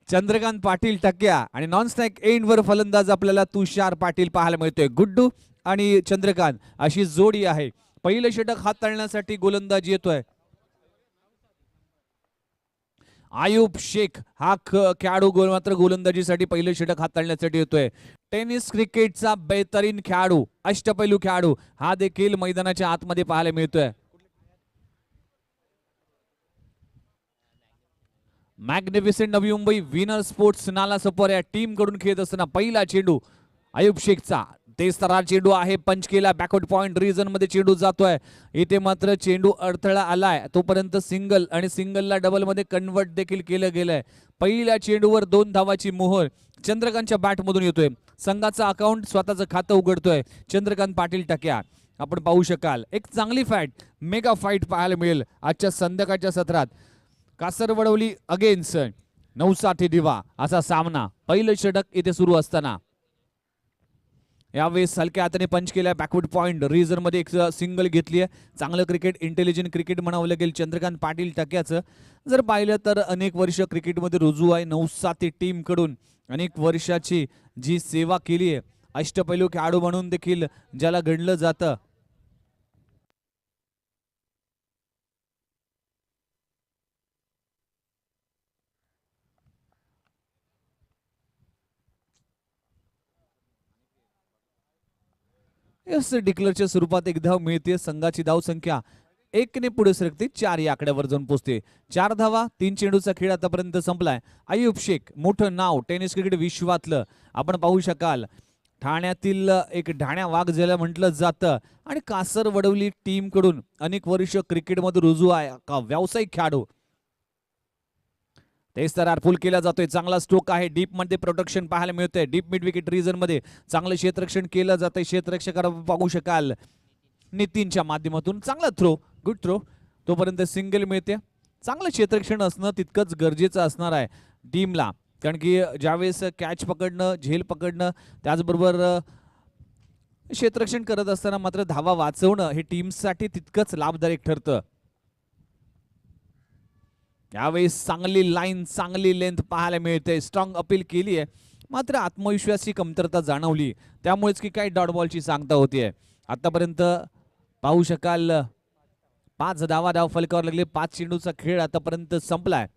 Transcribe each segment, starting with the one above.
चंद्रकांत पाटील टक्क्या आणि non strike एंडवर फलंदाज आपल्याला तुषार पाटील पाहायला मिळतोय. गुड्डू आणि चंद्रकांत अशी जोडी आहे. पहिलं षटक हाताळण्यासाठी गोलंदाज येतोय. आयुब शेख हा खेळाडू मात्र गोलंदाजीसाठी पहिलं षटक हाताळण्यासाठी येतोय. टेनिस क्रिकेटचा बेहतरीन खेळाडू, अष्टपैलू खेळाडू हा देखील मैदानाच्या आतमध्ये पाहायला मिळतोय. Magnificent Navi Mumbai winner sports नाला सपोर या टीम कडून खेळत असताना पहिला चेंडू आयुब शेखचा. तेज चेंडू आहे, पंच केला, बॅकवर्ड पॉइंट रिजन मध्ये चेंडू जातोय. इथे मात्र चेंडू अडथळा आलाय, तोपर्यंत सिंगल आणि सिंगलला डबल मध्ये कन्वर्ट देखील केलं गेलंय. पहिल्या चेंडूवर 2 धावाची मोहर चंद्रकांतच्या बॅटमधून येतोय. संघाचा अकाउंट स्वतःचं खातं उघडतोय चंद्रकांत पाटील टक्या. आपण पाहू शकाल एक चांगली फाईट, मेगा फाईट पाहायला मिळेल आजच्या संध्याकाळच्या सत्रात. कासरवडवली अगेन्स्ट नवसाथी दिवा असा सामना. पहिलं षटक इथे सुरू असताना यावेळेस हलक्या हाताने पंच केलाय, बॅकवर्ड पॉइंट रिझन मध्ये एक सिंगल घेतली आहे. चांगलं क्रिकेट, इंटेलिजंट क्रिकेट म्हणावं लागेल चंद्रकांत पाटील टक्याचं. जर पाहिलं तर अनेक वर्ष क्रिकेटमध्ये रुजू आहे. नवसाथी टीम कडून अनेक वर्षाची जी सेवा केली आहे, अष्टपैलू खेळाडू म्हणून देखील ज्याला गणलं जातं. यस डिक्लेअरच्या स्वरूपात एक धाव मिळते. संघाची धाव संख्या 1 ने पुढे सरकते, 4 या आकड्यावर जाऊन पोहोचते. 4 धावा, 3 चेंडूचा खेळ आतापर्यंत संपलाय. आयुब शेख मोठं नाव टेनिस क्रिकेट विश्वातलं आपण पाहू शकाल. ठाण्यातील एक ढाण्या वाघ ज्याला म्हटलं जातं आणि कासर वडवली टीम कडून अनेक वर्ष क्रिकेटमध्ये रुजू आहे का व्यावसायिक खेळाडू. तेच तर पुल केला जातोय. चांगला स्ट्रोक आहे, डीप मध्ये प्रोटेक्शन पाहायला मिळतंय. डीप मिड विकेट रिजन मध्ये चांगलं क्षेत्ररक्षण केलं जातंय. क्षेत्ररक्षक पाहू शकाल नितीनच्या माध्यमातून चांगला थ्रो, गुड थ्रो. तोपर्यंत सिंगल मिळते. चांगलं क्षेत्ररक्षण असणं तितकंच गरजेचं असणार आहे टीमला, कारण की ज्यावेळेस कॅच पकडणं, झेल पकडणं, त्याचबरोबर क्षेत्ररक्षण करत असताना मात्र धावा वाचवणं हे टीमसाठी तितकंच लाभदायक ठरतं. यावेळेस चांगली लाईन, चांगली लेंथ पाहायला मिळते. स्ट्रॉंग अपील केली आहे, मात्र आत्मविश्वासाची कमतरता जाणवली, त्यामुळेच की काही डॉट बॉलची सांगता होतीये. आतापर्यंत पाहू शकाल 5 धाव फलकावर लागले. 5 चेंडूचा खेळ आतापर्यंत संपलाय.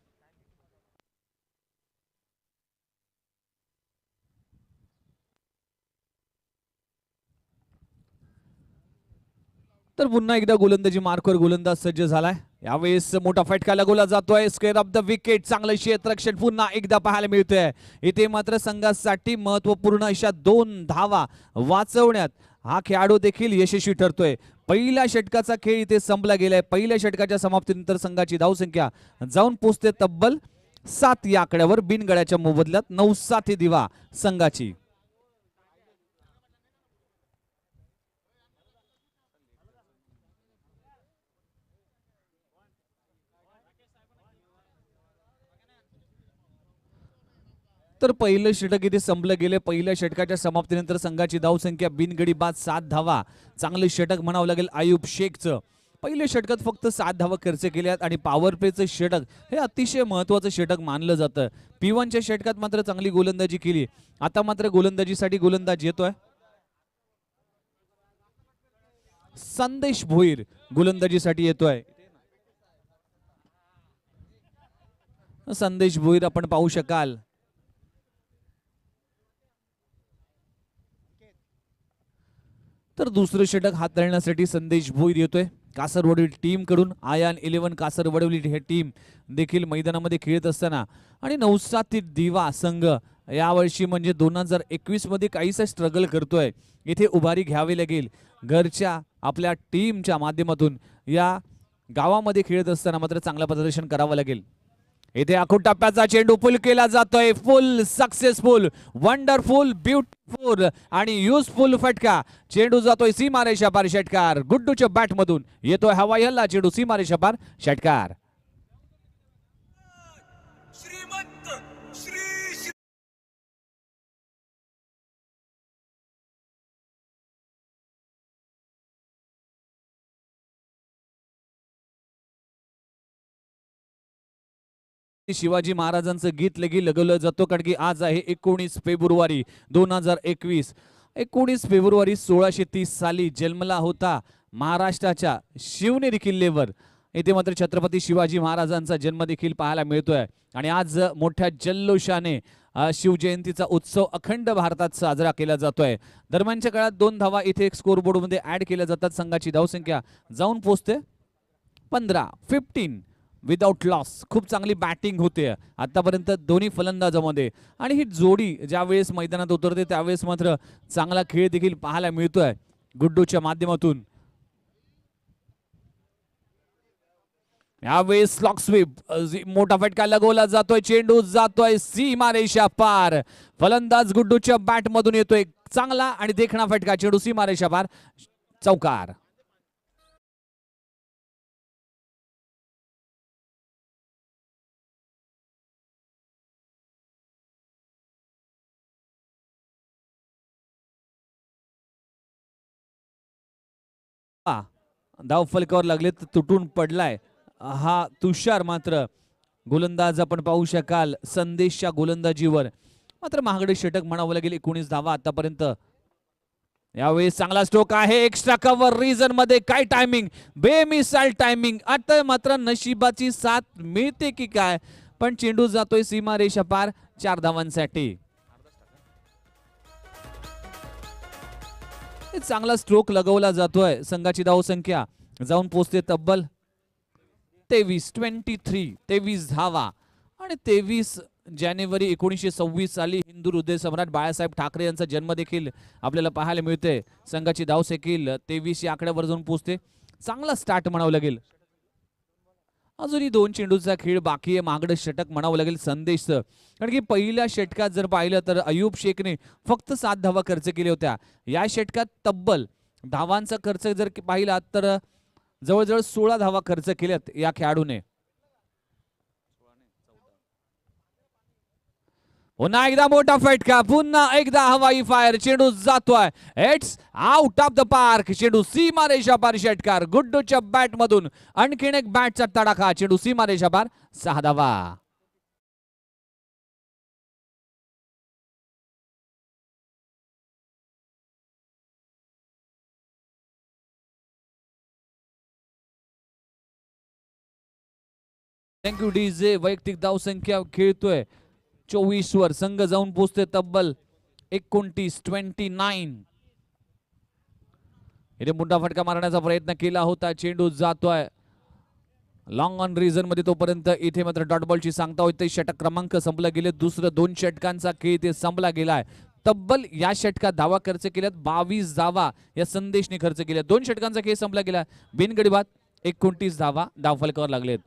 तर पुन्हा एकदा गोलंदाजी मार्कवर गोलंदाज सज्ज झालाय. यावेळेस मोठा फटका लागवला जातोय. स्क्वेअर ऑफ द विकेट, चांगलं क्षेत्ररक्षण पुन्हा एकदा पाहायला मिळतंय. इथे मात्र संघासाठी महत्वपूर्ण अशा 2 धावा वाचवण्यात हा खेळाडू देखील यशस्वी ठरतोय. पहिल्या षटकाचा खेळ इथे संपला गेलाय. पहिल्या षटकाच्या समाप्तीनंतर संघाची धावसंख्या जाऊन पोहोचते तब्बल 7 या आकड्यावर. बिनगड्याच्या मोबदल्यात नवसाथी दिवा संघाची. तर पहिलं षटक इथे संपलं गेलं. पहिल्या षटकाच्या समाप्तीनंतर संघाची धावसंख्या बिनगडी बाद 7 धावा. चांगलं षटक म्हणावं लागेल आयुब शेखचं. पहिल्या षटकात फक्त 7 धावा खर्च केल्यात आणि पॉवर प्लेचं षटक हे अतिशय महत्वाचं षटक मानलं जातं. P1च्या षटकात मात्र चांगली गोलंदाजी केली. आता मात्र गोलंदाजीसाठी गोलंदाज येतोय संदेश भोईर. गोलंदाजीसाठी येतोय संदेश भोईर, आपण पाहू शकाल. तर दुसरं षटक हाताळण्यासाठी संदेश भोईर येतोय कासरवडवली टीम कडून. आयान 11 कासरवडवली हे टीम देखील मैदानामध्ये खेळत असताना आणि नवसाथी दिवा संघ यावर्षी म्हणजे 2021 मध्ये काहीसा स्ट्रगल करतोय. इथे उभारी घ्यावी लागेल घरच्या आपल्या टीमच्या माध्यमातून. या गावामध्ये खेळत असताना मात्र चांगलं प्रदर्शन करावं लागेल. इथे आखूड टप्प्याचा चेंडू फुल केला जातोय. फुल सक्सेसफुल, वंडरफुल, ब्युटिफुल आणि युजफुल फटका. चेंडू जातोय सीमारेषा पार. षटकार गुड्डूच्या बॅट मधून येतोय हवाई हल्ला. चेंडू सीमारेषा पार, षटकार. शिवाजी महाराजांचं गीत लगी लगवलं जातो, कारण की आज आहे 19 फेब्रुवारी 2021. 19 फेब्रुवारी 1630 साली जन्मला होता महाराष्ट्राच्या शिवनेरी किल्ल्यावर. इथे मात्र छत्रपती शिवाजी महाराजांचा जन्म देखील पाहायला मिळतोय. आणि आज मोठ्या जल्लोषाने शिवजयंतीचा उत्सव अखंड भारतात साजरा केला जातोय. दरम्यानच्या काळात 2 धावा इथे एक स्कोरबोर्ड मध्ये ऍड केल्या जातात. संघाची धावसंख्या जाऊन पोहोचते 15 विदाउट लॉस. खूप चांगली बॅटिंग होते आतापर्यंत दोन्ही फलंदाजामध्ये. आणि ही जोडी ज्यावेळेस मैदानात उतरते त्यावेळेस मात्र चांगला खेळ देखील पाहायला मिळतोय गुड्डूच्या माध्यमातून. यावेळेस स्लॉक स्वीप, मोठा फटका लगवला जातोय, चेंडू जातोय सीमारेषा पार. फलंदाज गुड्डूच्या बॅट मधून येतोय चांगला आणि देखणा फटका, चेंडू सीमारेषा पार, चौकार. धाव फलकावर लागले तर तुटून पडलाय हा तुषार. मात्र गोलंदाज आपण पाहू शकाल संदेशच्या गोलंदाजीवर मात्र महागडे षटक म्हणावं लागेल. 19 धावा आतापर्यंत. यावेळी चांगला स्ट्रोक आहे, एक्स्ट्रा कव्हर रिजन मध्ये. काय टायमिंग, बेमिसाल टायमिंग. आता मात्र नशिबाची साथ मिळते की काय, पण चेंडू जातोय सीमारेषा पार 4 धावांसाठी. चांगला स्ट्रोक लगवला जातोय. संघाची धावसंख्या जाऊन पोहोचते तब्बल 23 धावा. आणि 23 जानेवारी 1926 साली हिंदू हृदय सम्राट बाळासाहेब ठाकरे यांचा जन्म देखील आपल्याला पाहायला मिळते. संघाची धावसंख्या 23 या आकड्यावर जाऊन पोहोचते. चांगला स्टार्ट म्हणावं लागेल. अजूनही 2 चेंडूचा खेळ बाकी आहे. महागडं षटक म्हणावं लागेल संदेशचं, कारण की पहिल्या षटकात जर पाहिलं तर अयूब शेखने फक्त 7 धावा खर्च केल्या होत्या. या षटकात तब्बल धावांचा खर्च जर पाहिला तर जवळजवळ 16 धावा खर्च केल्यात या खेळाडूने. पुन्हा एकदा मोठा फटका, पुन्हा एकदा हवाई फायर, चेंडू जातोय, it's out of the park. चेंडू सीमारेषा पार, षटकार गुड्डूच्या बॅट मधून. आणखीन एक बॅटचा तडाखा, चेंडू सीमारेषा पार, 6 धावा. Thank you DJ. वैयक्तिक धावसंख्या खेळतोय 24 वर. संघ जाऊन पोहोचते तब्बल 29. इथे मोठा फटका मारण्याचा प्रयत्न केला होता, चेंडू जातोय लॉंग ऑन रिझन मध्ये. तोपर्यंत इथे मात्र डॉट बॉलची सांगता होते. षटक क्रमांक संपला गेले. दुसरं 2 षटकांचा खेळ ते संपला गेलाय. तब्बल या षटकात धावा खर्च केल्यात 22 धावा या संदेशने खर्च केल्या. 2 षटकांचा खेळ संपला गेला. बिनगडी बाद 29 धावा धावफलकावर लागलेत.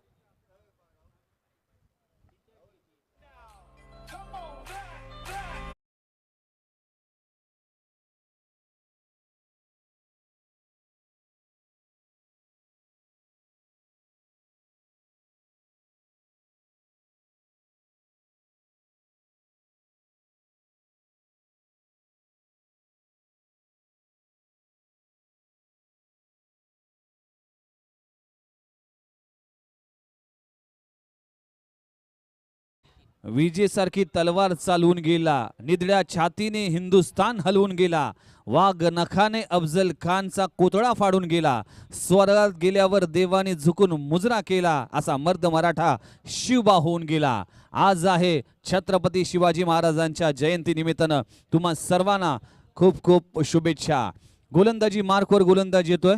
विजेसारखी तलवार चालवून गेला, निधड्या छातीने हिंदुस्थान हलवून गेला. वाघ नखाने अफजल खानचा कोतळा फाडून गेला. स्वर्गात गेल्यावर देवाने झुकून मुजरा केला, असा मर्द मराठा शिवबा होऊन गेला. आज आहे छत्रपती शिवाजी महाराजांच्या जयंती निमित्तानं तुम्हा सर्वांना खूप खूप शुभेच्छा. गोलंदाजी मार्कवर गोलंदाजी येतोय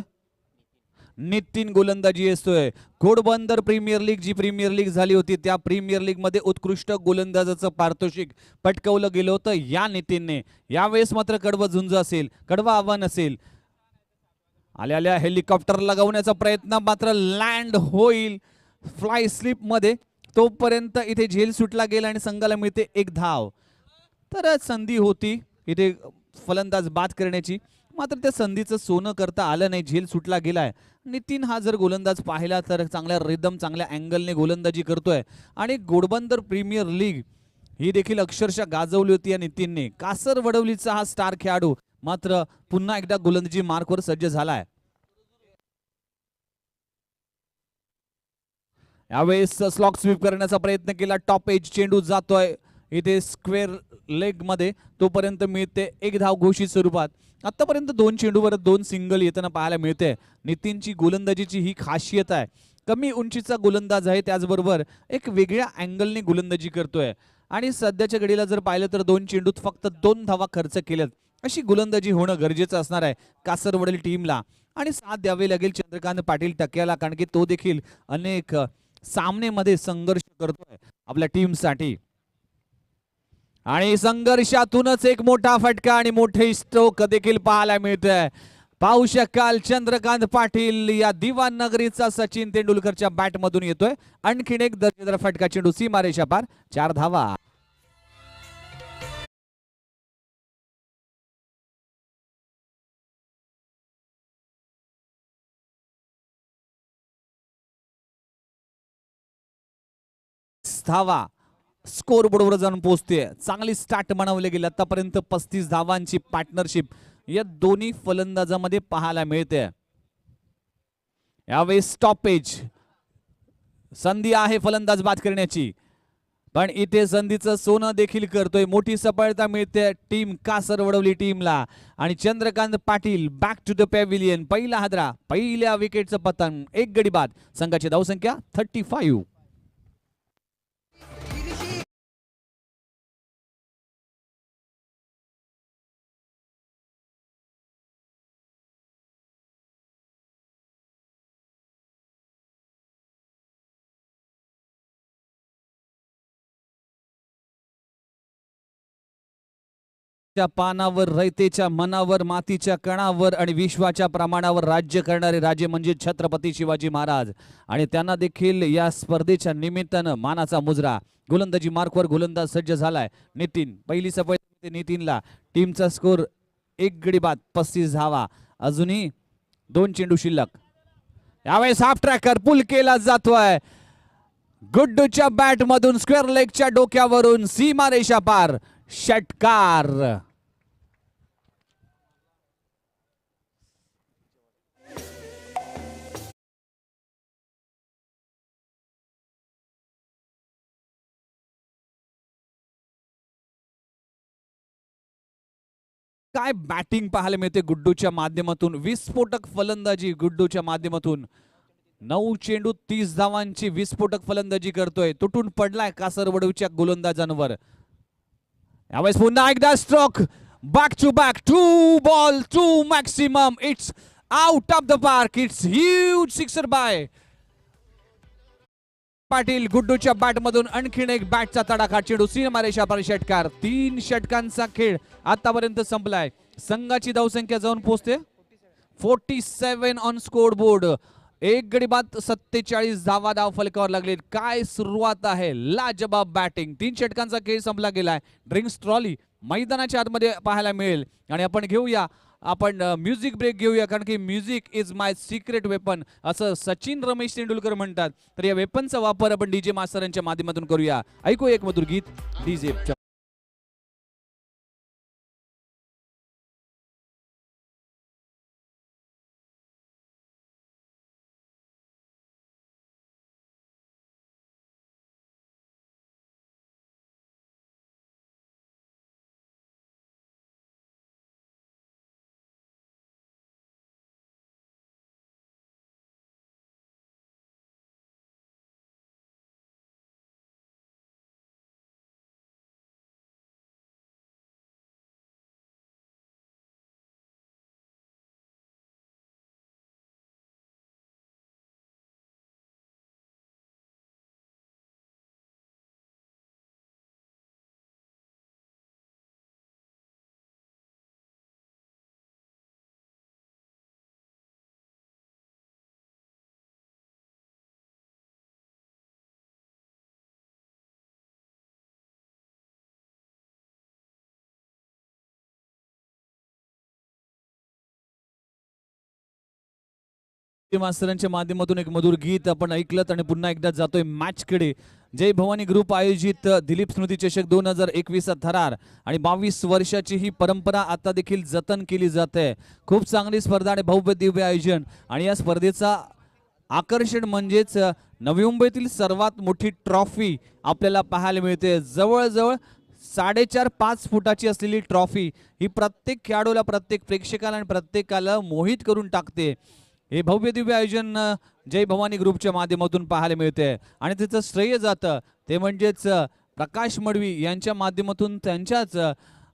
नितीन. गोलंदाजी असतोय. घोडबंदर प्रीमियर लीग, जी प्रीमियर लीग झाली होती त्या प्रीमियर लीग मध्ये उत्कृष्ट गोलंदाजाचं पारितोषिक पटकवलं गेलं होतं या नितीनने. यावेळेस मात्र कडवं झुंज असेल, कडवं आव्हान असेल. आल्या हेलिकॉप्टर लगावण्याचा प्रयत्न, मात्र लँड होईल फ्लाय स्लिप मध्ये. तोपर्यंत इथे झेल सुटला गेला आणि संघाला मिळते 1 धाव. तर संधी होती इथे फलंदाज बाद करण्याची, मात्र त्या संधीचं सोनं करता आलं नाही. झेल सुटला गेलाय. नितीन हा जर गोलंदाज पाहिला तर चांगल्या रिदम, चांगल्या अँगलने गोलंदाजी करतोय. आणि घोडबंदर प्रीमियर लीग ही देखील अक्षरशः गाजवली होती या नितीनने. कासर वडवलीचा हा स्टार खेळाडू मात्र पुन्हा एकदा गोलंदाजी मार्कवर सज्ज झालाय. यावेळेस स्लॉक स्वीप करण्याचा प्रयत्न केला, टॉप एज चेंडू जातोय इथे स्क्वेअर लेग मध्ये, तोपर्यंत मिळते एक धाव घोषित स्वरूपात. आतापर्यंत 2 चेंडूवर 2 सिंगल येताना पाहायला मिळते. नितीनची गोलंदाजीची ही खासियत आहे, कमी उंचीचा गोलंदाज आहे, त्याचबरोबर एक वेगळ्या अँगलने गोलंदाजी करतोय आणि सध्याच्या घडीला जर पाहिलं तर 2 चेंडूत फक्त 2 धावा खर्च केल्यात. अशी गोलंदाजी होणं गरजेचं असणार आहे कासरवडील टीमला आणि साथ द्यावे लागेल चंद्रकांत पाटील टक्क्याला, कारण की तो देखील अनेक सामनेमध्ये संघर्ष करतोय आपल्या टीमसाठी आणि संघर्षातूनच एक मोठा फटका आणि मोठे स्ट्रोक देखील पाहायला मिळतंय. पाहू शकाल चंद्रकांत पाटील या दिवान नगरीचा सचिन तेंडुलकरच्या बॅट मधून येतोय. आणखीन एक दर्जेदार फटका, चेंडू सीमारेषा पार, 4 धावा. धावा स्कोर बोर्डवर जाऊन पोहोचते. चांगली स्टार्ट बनवले गेले आतापर्यंत. 35 धावांची पार्टनरशिप या दोन्ही फलंदाजामध्ये पाहायला मिळते. यावेळी स्टॉपेज संधी आहे फलंदाज बाद करण्याची, पण इथे संधीचं सोनं देखील करतोय. मोठी सफलता मिळते टीम कासरवडवली टीमला आणि Chandrakant Patil back to the pavilion. पहिला हादरा, पहिल्या विकेटचं पतन, 1 गडी बाद. संघाची धावसंख्या 35. पानावर, रयतेच्या मनावर, मातीच्या कणावर आणि विश्वाच्या प्रमाणावर राज्य करणारे राजे म्हणजे छत्रपती शिवाजी महाराज आणि त्यांना देखील या स्पर्धेच्या निमित्तानं मानाचा मुजरा. गोलंदाजी मार्कवर गोलंदाज सज्ज झालाय नितीन. पहिली सफलता नितीनला. टीमचा स्कोर 1 गडी बाद, 35 धावा. अजूनही 2 चेंडू शिल्लक. यावेळेस हाफ ट्रॅकर पुल केला जातोय. गुड्डूच्या बॅट मधून स्क्वेअर लेगच्या डोक्यावरून सीमारेषा पार, षटकार. काय बॅटिंग पाहायला मिळते गुड्डूच्या माध्यमातून. विस्फोटक फलंदाजी गुड्डूच्या माध्यमातून. 9 चेंडू 30 धावांची विस्फोटक फलंदाजी करतोय. तुटून पडलाय कासरवडूच्या गोलंदाजांवर. यावेळेस पुन्हा एकदा stroke, back to back, 2 ball 2 maximum. It's out of the park. It's huge sixer by Patil. गुड्डूच्या बॅट मधून आणखीन एक बॅटचा तडाखा, चेंडू सीमारेषा पार, षटकार. 3 षटकांचा खेळ आतापर्यंत संपलाय. संघाची धावसंख्या जाऊन पोहोचते 47 ऑन स्कोर बोर्ड. 1 गडी बाद, 47 धावा धाव फलकावर लागले. काय सुरुवात आहे, लाजबाब बॅटिंग. 3 षटकांचा खेळ संपला गेलाय. ड्रिंक्स ट्रॉली मैदानाच्या आतमध्ये पाहायला मिळेल आणि आपण घेऊया, आपण म्युझिक ब्रेक घेऊया, कारण की music is my secret weapon असं सचिन रमेश तेंडुलकर म्हणतात. तर या वेपनचा वापर आपण डीजे मास्तरांच्या माध्यमातून करूया. ऐकू एक मधुर गीत डीजे. मास्तरांच्या माध्यमातून एक मधुर गीत आपण ऐकलं आणि पुन्हा एकदा जातोय मॅच कडे. जय भवानी ग्रुप आयोजित दिलीप स्मृती चषक 2021 थरार आणि 22 वर्षाची ही परंपरा आता देखील जतन केली जाते. खूप चांगली स्पर्धा आणि भव्य दिव्य आयोजन आणि या स्पर्धेचा आकर्षण म्हणजेच नवी मुंबईतील सर्वात मोठी ट्रॉफी आपल्याला पाहायला मिळते. जवळजवळ 4.5-5 फुटाची असलेली ट्रॉफी ही प्रत्येक खेळाडूला, प्रत्येक प्रेक्षकाला आणि प्रत्येकाला मोहित करून टाकते. हे भव्य दिव्य आयोजन जय भवानी ग्रुपच्या माध्यमातून पाहायला मिळते आणि तिचं श्रेय जातं ते म्हणजेच प्रकाश मडवी यांच्या माध्यमातून त्यांच्याच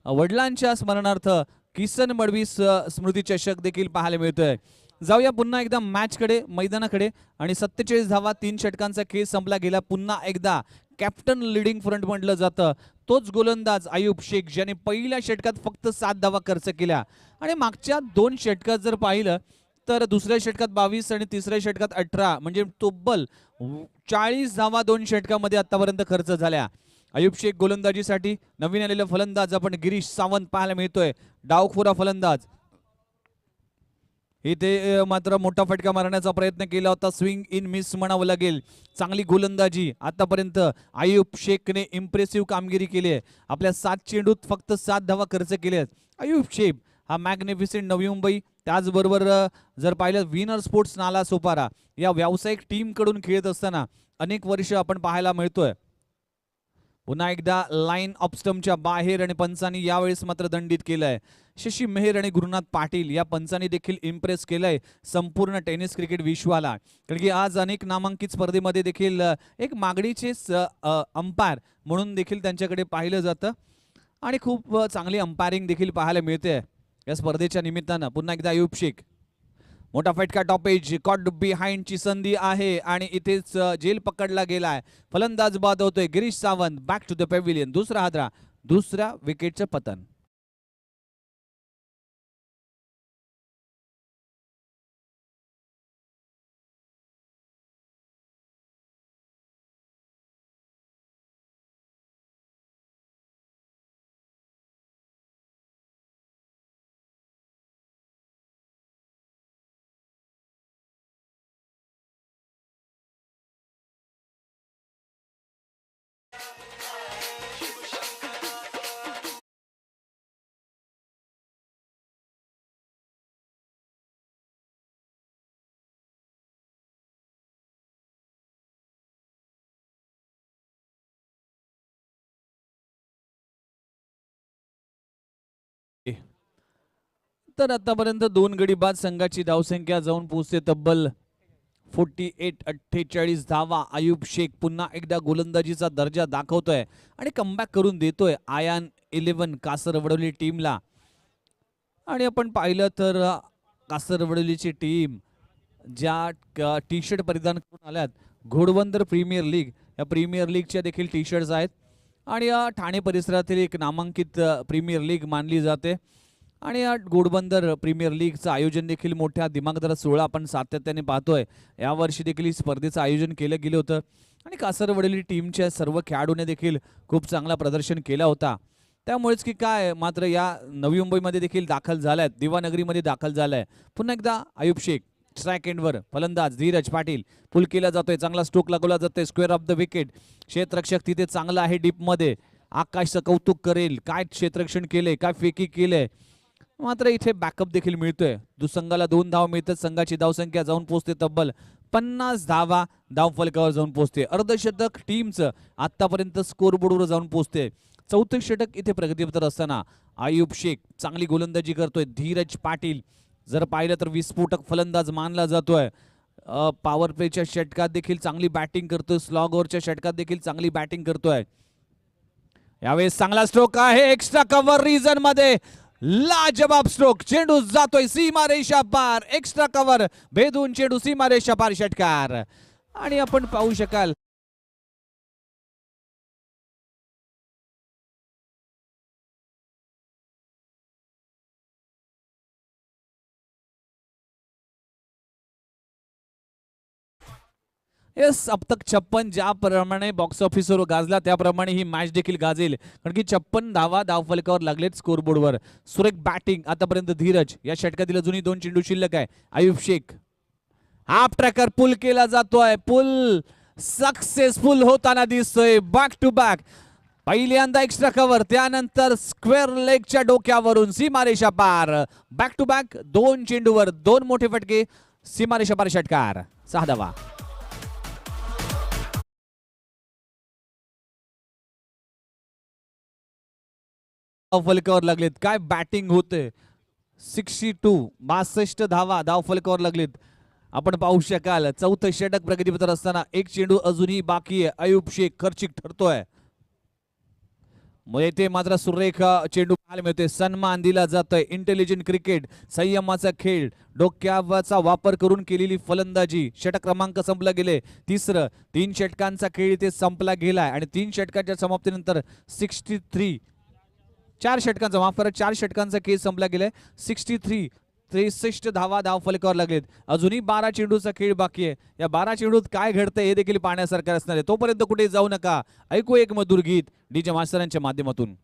वडिलांच्या स्मरणार्थ किसन मडवी स्मृती चषक देखील पाहायला मिळतोय. जाऊया पुन्हा एकदा मॅचकडे, मैदानाकडे. आणि 47 धावा 3 षटकांचा खेळ संपला गेला. पुन्हा एकदा कॅप्टन लिडिंग फ्रंट म्हटलं जातं. तोच गोलंदाज आयुब शेख ज्याने पहिल्या षटकात फक्त 7 धावा खर्च केल्या आणि मागच्या 2 षटकात जर पाहिलं तर दुसऱ्या षटकात 22 आणि तिसऱ्या षटकात 18 म्हणजे तब्बल 40 धावा 2 षटकामध्ये आतापर्यंत खर्च झाल्या. आयुब शेख गोलंदाजीसाठी. नवीन आलेला फलंदाज आपण गिरीश सावंत पाहायला मिळतोय, डावखोरा फलंदाज. इथे मात्र मोठा फटका मारण्याचा प्रयत्न केला होता, स्विंग इन मिस म्हणावं लागेल. चांगली गोलंदाजी आतापर्यंत आयुब शेखने इम्प्रेसिव्ह कामगिरी केली आहे. आपल्या 7 चेंडूत फक्त 7 धावा खर्च केल्या. आयुब शेख हा मॅग्निफिसेंट नवी मुंबई, त्याचबरोबर जर पाहिलं विनर स्पोर्ट्स नाला सोपारा या व्यावसायिक टीम कडून खेळत असताना अनेक वर्ष आपण पाहायला मिळतोय. पुन्हा एकदा लाईन ऑफ स्टंपच्या बाहेर आणि पंचांनी यावेळेस मात्र दंडित केलंय. शशी मेहर आणि गुरुनाथ पाटील या पंचांनी देखील इम्प्रेस केलंय संपूर्ण टेनिस क्रिकेट विश्वाला. कारण की आज अनेक नामांकित स्पर्धेमध्ये देखील एक मागणीचे अंपायर म्हणून देखील त्यांच्याकडे पाहिलं जातं आणि खूप चांगली अंपायरिंग देखील पाहायला मिळते या स्पर्धेच्या निमित्तानं. पुन्हा एकदा आयुब शेख, मोठा फटका, टॉपेज, कॉट बिहाइंडची संधी आहे आणि इथेच जेल पकडला गेलाय. फलंदाज बाद होतोय Girish Sawant. Back to the pavilion. दुसरा हादरा, दुसऱ्या विकेटचं पतन. तर आतापर्यंत 2 गडी बाद संघाची धावसंख्या जाऊन पोहोचते तब्बल 48-48 धावा. आयुब शेख पुन्हा एकदा गोलंदाजीचा दर्जा दाखवतोय आणि कमबॅक करून देतोय आयान 11 कासरवडवली टीमला. आणि आपण पाहिलं तर कासरवडवलीची टीम ज्या टी शर्ट परिधान करून आल्यात, घोडबंदर प्रीमियर लीग या प्रीमियर लीगच्या देखील टी शर्ट्स आहेत आणि या ठाणे परिसरातील एक नामांकित प्रीमियर लीग मानली जाते. आणि या घोडबंदर प्रीमियर लीगचं आयोजन देखील मोठ्या दिमागदार 16 आपण सातत्याने पाहतोय. यावर्षी देखील स्पर्धेचं आयोजन केलं गेलं होतं आणि कासरवडली टीमच्या सर्व खेळाडूंनी देखील खूप चांगला प्रदर्शन केला होता. त्यामुळेच की काय मात्र या नवी मुंबईमध्ये देखील दाखल झालाय, दिवानगरीमध्ये दाखल झालाय. पुन्हा एकदा आयुब शेख स्ट्राईक एंडवर. फलंदाज धीरज पाटील. पुल केला जातोय, चांगला स्ट्रोक लागवला जातोय, स्क्वेअर ऑफ द विकेट. क्षेत्ररक्षक तिथे चांगला आहे डीपमध्ये. आकाशचं कौतुक करेल, काय क्षेत्ररक्षण केलंय, काय फेकी केलंय. मात्र इथे बॅकअप देखील मिळतोय. दुसंघाला 2 धावा मिळतात. संघाची धावसंख्या जाऊन पोहोचते तब्बल 50 धावा धावफलकावर जाऊन पोहोचते. अर्धशतक टीमचं आतापर्यंत स्कोरबोर्डवर जाऊन पोहोचते. 34 षटक इथे प्रगतीपथर असताना आयुब शेख चांगली गोलंदाजी करतोय. धीरज पाटील जर पाहिलं तर विस्फोटक फलंदाज मानला जातोय. पॉवर प्लेच्या षटकात देखील चांगली बॅटिंग करतोय, स्लॉग ओव्हरच्या षटकात देखील चांगली बॅटिंग करतोय. यावेळेस चांगला स्ट्रोक आहे एक्स्ट्रा कव्हर रीजन मध्ये. लाजवाब स्ट्रोक, चेंडू जातोय सीमा रेषा पार. एक्स्ट्रा कव्हर भेदून चेंडू सीमा रेषा पार षटकार. आणि आपण पाहू शकाल येस, अब तक 56 ज्याप्रमाणे बॉक्स ऑफिसवर गाजला त्याप्रमाणे ही मॅच देखील गाजेल. कारण की 56 धावा धावफलकावर लागलेत स्कोरबोर्डवर. सुरेख बॅटिंग आतापर्यंत धीरज. या षटकातील अजूनही 2 चेंडू शिल्लक आहे. Ayub Shaikh half tracker pull केला जातोय. पुल सक्सेसफुल होताना दिसतोय. Back to back. पहिल्यांदा एक्स्ट्रा कव्हर, त्यानंतर स्क्वेअर लेगच्या डोक्यावरून सीमारेषा पार. बॅक टू बॅक 2 चेंडूवर 2 मोठे फटके. सीमारेषा पार षटकार. 6 धावा. फलकावर लागलेत. काय बॅटिंग होते. 62 धावा फलकावर लागलेत. आपण पाहू शकाल चौथं षटक प्रगतीपथावर असताना एक चेंडू अजूनही बाकी आहे. अयूब शेख खर्चिक ठरतोय. येथे मात्र सुरेख चेंडू पाहायला मिळतोय. सन्मान दिला जातोय. इंटेलिजंट क्रिकेट, संयमाचा खेळ, डोक्याचा वापर करून केलेली फलंदाजी. षटक क्रमांक संपला गेले. तिसरं 3 षटकांचा खेळ इथे संपला गेलाय आणि 3 षटकांच्या समाप्तीनंतर 63 4 षटकांचा माफ करा 4 षटकांचा खेळ संपला गेलाय. 63 धावा फलकावर लागलेत. अजूनही 12 चेंडूचा खेळ बाकी आहे. या 12 चेंडूत काय घडतंय हे देखील पाहण्यासारखं असणार आहे. तोपर्यंत कुठे जाऊ नका. ऐकू एक मधुर गीत डीजे मास्तरांच्या माध्यमातून.